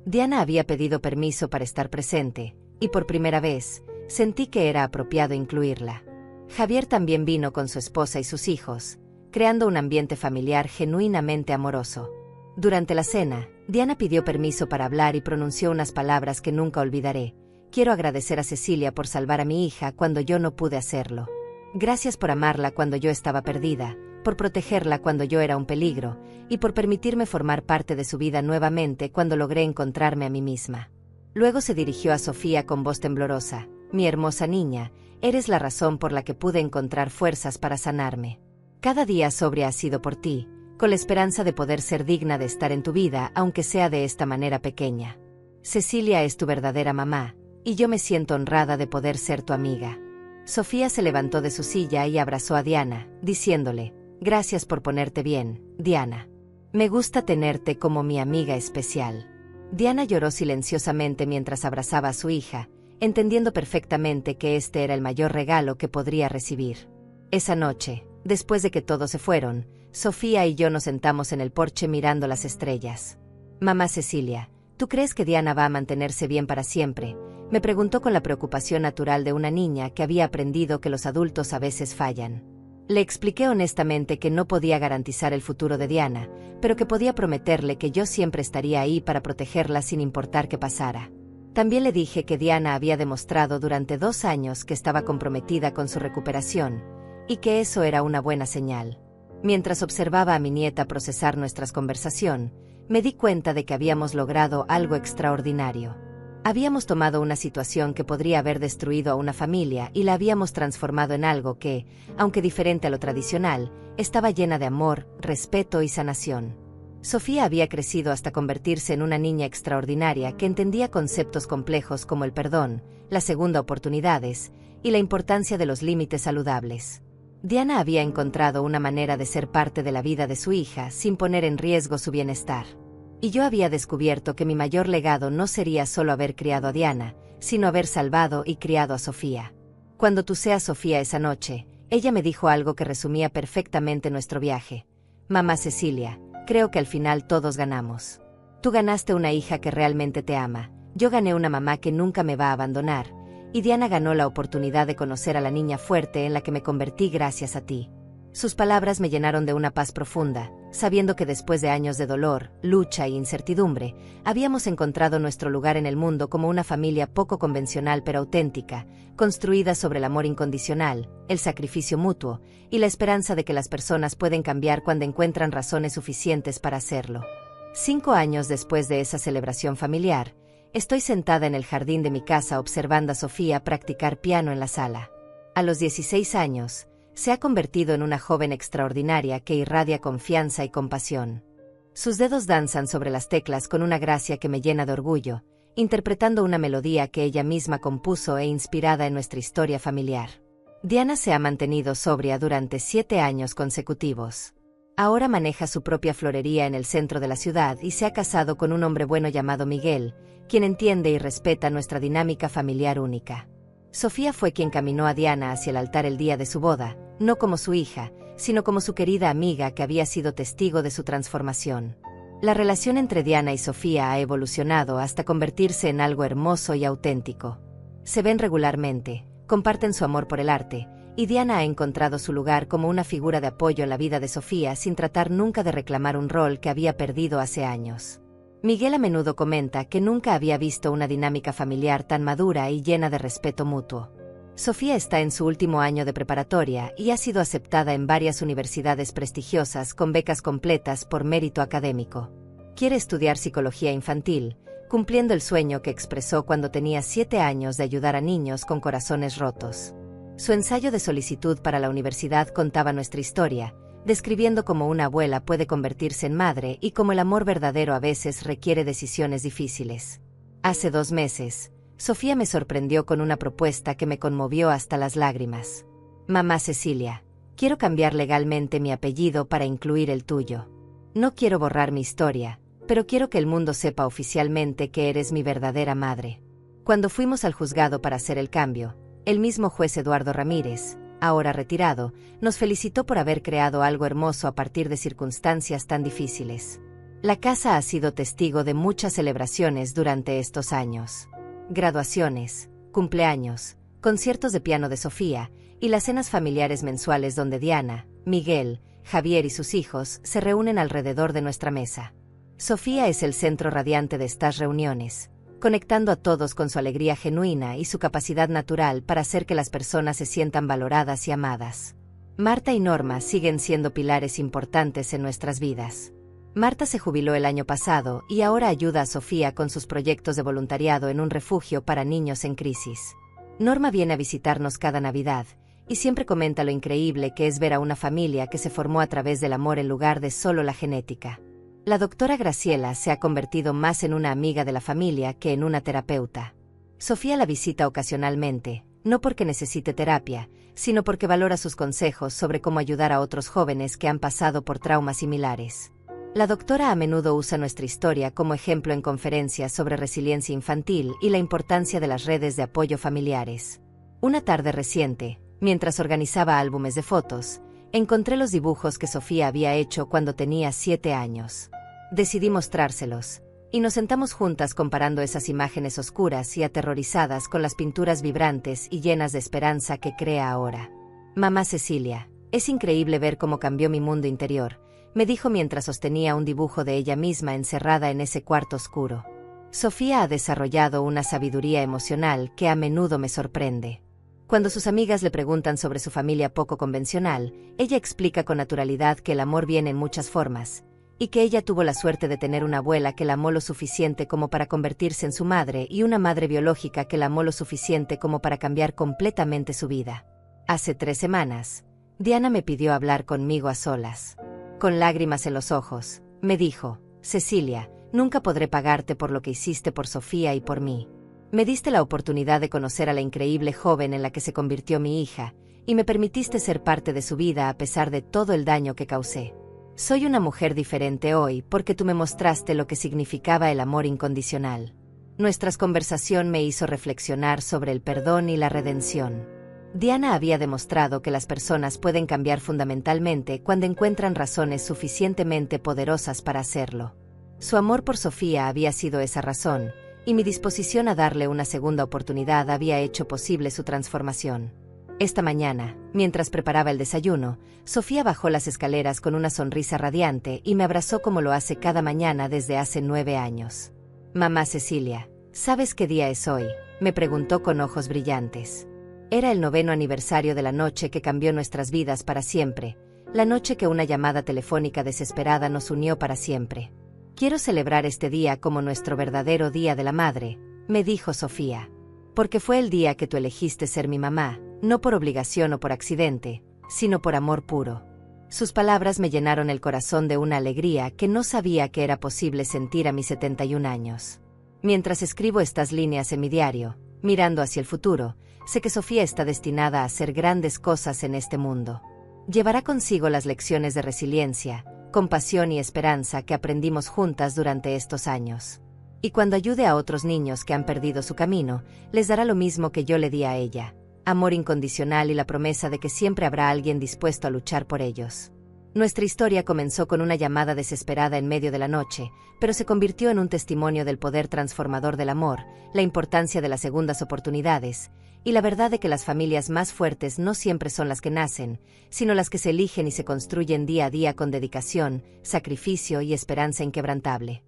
Diana había pedido permiso para estar presente, y por primera vez, sentí que era apropiado incluirla. Javier también vino con su esposa y sus hijos, creando un ambiente familiar genuinamente amoroso. Durante la cena, Diana pidió permiso para hablar y pronunció unas palabras que nunca olvidaré. Quiero agradecer a Cecilia por salvar a mi hija cuando yo no pude hacerlo. Gracias por amarla cuando yo estaba perdida, por protegerla cuando yo era un peligro, y por permitirme formar parte de su vida nuevamente cuando logré encontrarme a mí misma. Luego se dirigió a Sofía con voz temblorosa. Mi hermosa niña, eres la razón por la que pude encontrar fuerzas para sanarme. Cada día sobria ha sido por ti, con la esperanza de poder ser digna de estar en tu vida, aunque sea de esta manera pequeña. Cecilia es tu verdadera mamá, y yo me siento honrada de poder ser tu amiga. Sofía se levantó de su silla y abrazó a Diana, diciéndole, gracias por ponerte bien, Diana. Me gusta tenerte como mi amiga especial. Diana lloró silenciosamente mientras abrazaba a su hija, entendiendo perfectamente que este era el mayor regalo que podría recibir. Esa noche, después de que todos se fueron, Sofía y yo nos sentamos en el porche mirando las estrellas. Mamá Cecilia, ¿tú crees que Diana va a mantenerse bien para siempre?, me preguntó con la preocupación natural de una niña que había aprendido que los adultos a veces fallan. Le expliqué honestamente que no podía garantizar el futuro de Diana, pero que podía prometerle que yo siempre estaría ahí para protegerla sin importar qué pasara. También le dije que Diana había demostrado durante 2 años que estaba comprometida con su recuperación, y que eso era una buena señal. Mientras observaba a mi nieta procesar nuestra conversación, me di cuenta de que habíamos logrado algo extraordinario. Habíamos tomado una situación que podría haber destruido a una familia y la habíamos transformado en algo que, aunque diferente a lo tradicional, estaba llena de amor, respeto y sanación. Sofía había crecido hasta convertirse en una niña extraordinaria que entendía conceptos complejos como el perdón, la segunda oportunidades y la importancia de los límites saludables. Diana había encontrado una manera de ser parte de la vida de su hija sin poner en riesgo su bienestar. Y yo había descubierto que mi mayor legado no sería solo haber criado a Diana, sino haber salvado y criado a Sofía. Cuando tucé a Sofía esa noche, ella me dijo algo que resumía perfectamente nuestro viaje. Mamá Cecilia, creo que al final todos ganamos. Tú ganaste una hija que realmente te ama, yo gané una mamá que nunca me va a abandonar, y Diana ganó la oportunidad de conocer a la niña fuerte en la que me convertí gracias a ti. Sus palabras me llenaron de una paz profunda, sabiendo que después de años de dolor, lucha e incertidumbre, habíamos encontrado nuestro lugar en el mundo como una familia poco convencional pero auténtica, construida sobre el amor incondicional, el sacrificio mutuo y la esperanza de que las personas pueden cambiar cuando encuentran razones suficientes para hacerlo. 5 años después de esa celebración familiar, estoy sentada en el jardín de mi casa observando a Sofía practicar piano en la sala. A los 16 años, se ha convertido en una joven extraordinaria que irradia confianza y compasión. Sus dedos danzan sobre las teclas con una gracia que me llena de orgullo, interpretando una melodía que ella misma compuso e inspirada en nuestra historia familiar. Diana se ha mantenido sobria durante 7 años consecutivos. Ahora maneja su propia florería en el centro de la ciudad y se ha casado con un hombre bueno llamado Miguel, quien entiende y respeta nuestra dinámica familiar única. Sofía fue quien caminó a Diana hacia el altar el día de su boda, no como su hija, sino como su querida amiga que había sido testigo de su transformación. La relación entre Diana y Sofía ha evolucionado hasta convertirse en algo hermoso y auténtico. Se ven regularmente, comparten su amor por el arte, y Diana ha encontrado su lugar como una figura de apoyo en la vida de Sofía sin tratar nunca de reclamar un rol que había perdido hace años. Miguel a menudo comenta que nunca había visto una dinámica familiar tan madura y llena de respeto mutuo. Sofía está en su último año de preparatoria y ha sido aceptada en varias universidades prestigiosas con becas completas por mérito académico. Quiere estudiar psicología infantil, cumpliendo el sueño que expresó cuando tenía 7 años de ayudar a niños con corazones rotos. Su ensayo de solicitud para la universidad contaba nuestra historia, describiendo cómo una abuela puede convertirse en madre y cómo el amor verdadero a veces requiere decisiones difíciles. Hace 2 meses, Sofía me sorprendió con una propuesta que me conmovió hasta las lágrimas. Mamá Cecilia, quiero cambiar legalmente mi apellido para incluir el tuyo. No quiero borrar mi historia, pero quiero que el mundo sepa oficialmente que eres mi verdadera madre. Cuando fuimos al juzgado para hacer el cambio, el mismo juez Eduardo Ramírez, ahora retirado, nos felicitó por haber creado algo hermoso a partir de circunstancias tan difíciles. La casa ha sido testigo de muchas celebraciones durante estos años. Graduaciones, cumpleaños, conciertos de piano de Sofía, y las cenas familiares mensuales donde Diana, Miguel, Javier y sus hijos se reúnen alrededor de nuestra mesa. Sofía es el centro radiante de estas reuniones, conectando a todos con su alegría genuina y su capacidad natural para hacer que las personas se sientan valoradas y amadas. Marta y Norma siguen siendo pilares importantes en nuestras vidas. Marta se jubiló el año pasado y ahora ayuda a Sofía con sus proyectos de voluntariado en un refugio para niños en crisis. Norma viene a visitarnos cada Navidad, y siempre comenta lo increíble que es ver a una familia que se formó a través del amor en lugar de solo la genética. La doctora Graciela se ha convertido más en una amiga de la familia que en una terapeuta. Sofía la visita ocasionalmente, no porque necesite terapia, sino porque valora sus consejos sobre cómo ayudar a otros jóvenes que han pasado por traumas similares. La doctora a menudo usa nuestra historia como ejemplo en conferencias sobre resiliencia infantil y la importancia de las redes de apoyo familiares. Una tarde reciente, mientras organizaba álbumes de fotos, encontré los dibujos que Sofía había hecho cuando tenía 7 años. Decidí mostrárselos, y nos sentamos juntas comparando esas imágenes oscuras y aterrorizadas con las pinturas vibrantes y llenas de esperanza que crea ahora. Mamá Cecilia, es increíble ver cómo cambió mi mundo interior, me dijo mientras sostenía un dibujo de ella misma encerrada en ese cuarto oscuro. Sofía ha desarrollado una sabiduría emocional que a menudo me sorprende. Cuando sus amigas le preguntan sobre su familia poco convencional, ella explica con naturalidad que el amor viene en muchas formas, y que ella tuvo la suerte de tener una abuela que la amó lo suficiente como para convertirse en su madre y una madre biológica que la amó lo suficiente como para cambiar completamente su vida. Hace 3 semanas, Diana me pidió hablar conmigo a solas. Con lágrimas en los ojos, me dijo: Cecilia, nunca podré pagarte por lo que hiciste por Sofía y por mí. Me diste la oportunidad de conocer a la increíble joven en la que se convirtió mi hija, y me permitiste ser parte de su vida a pesar de todo el daño que causé. Soy una mujer diferente hoy porque tú me mostraste lo que significaba el amor incondicional. Nuestra conversación me hizo reflexionar sobre el perdón y la redención. Diana había demostrado que las personas pueden cambiar fundamentalmente cuando encuentran razones suficientemente poderosas para hacerlo. Su amor por Sofía había sido esa razón, y mi disposición a darle una segunda oportunidad había hecho posible su transformación. Esta mañana, mientras preparaba el desayuno, Sofía bajó las escaleras con una sonrisa radiante y me abrazó como lo hace cada mañana desde hace 9 años. Mamá Cecilia, ¿sabes qué día es hoy?, me preguntó con ojos brillantes. Era el 9º aniversario de la noche que cambió nuestras vidas para siempre, la noche que una llamada telefónica desesperada nos unió para siempre. Quiero celebrar este día como nuestro verdadero Día de la Madre, me dijo Sofía. Porque fue el día que tú elegiste ser mi mamá, no por obligación o por accidente, sino por amor puro. Sus palabras me llenaron el corazón de una alegría que no sabía que era posible sentir a mis 71 años. Mientras escribo estas líneas en mi diario, mirando hacia el futuro, sé que Sofía está destinada a hacer grandes cosas en este mundo. Llevará consigo las lecciones de resiliencia, compasión y esperanza que aprendimos juntas durante estos años. Y cuando ayude a otros niños que han perdido su camino, les dará lo mismo que yo le di a ella: amor incondicional y la promesa de que siempre habrá alguien dispuesto a luchar por ellos. Nuestra historia comenzó con una llamada desesperada en medio de la noche, pero se convirtió en un testimonio del poder transformador del amor, la importancia de las segundas oportunidades, y la verdad de que las familias más fuertes no siempre son las que nacen, sino las que se eligen y se construyen día a día con dedicación, sacrificio y esperanza inquebrantable.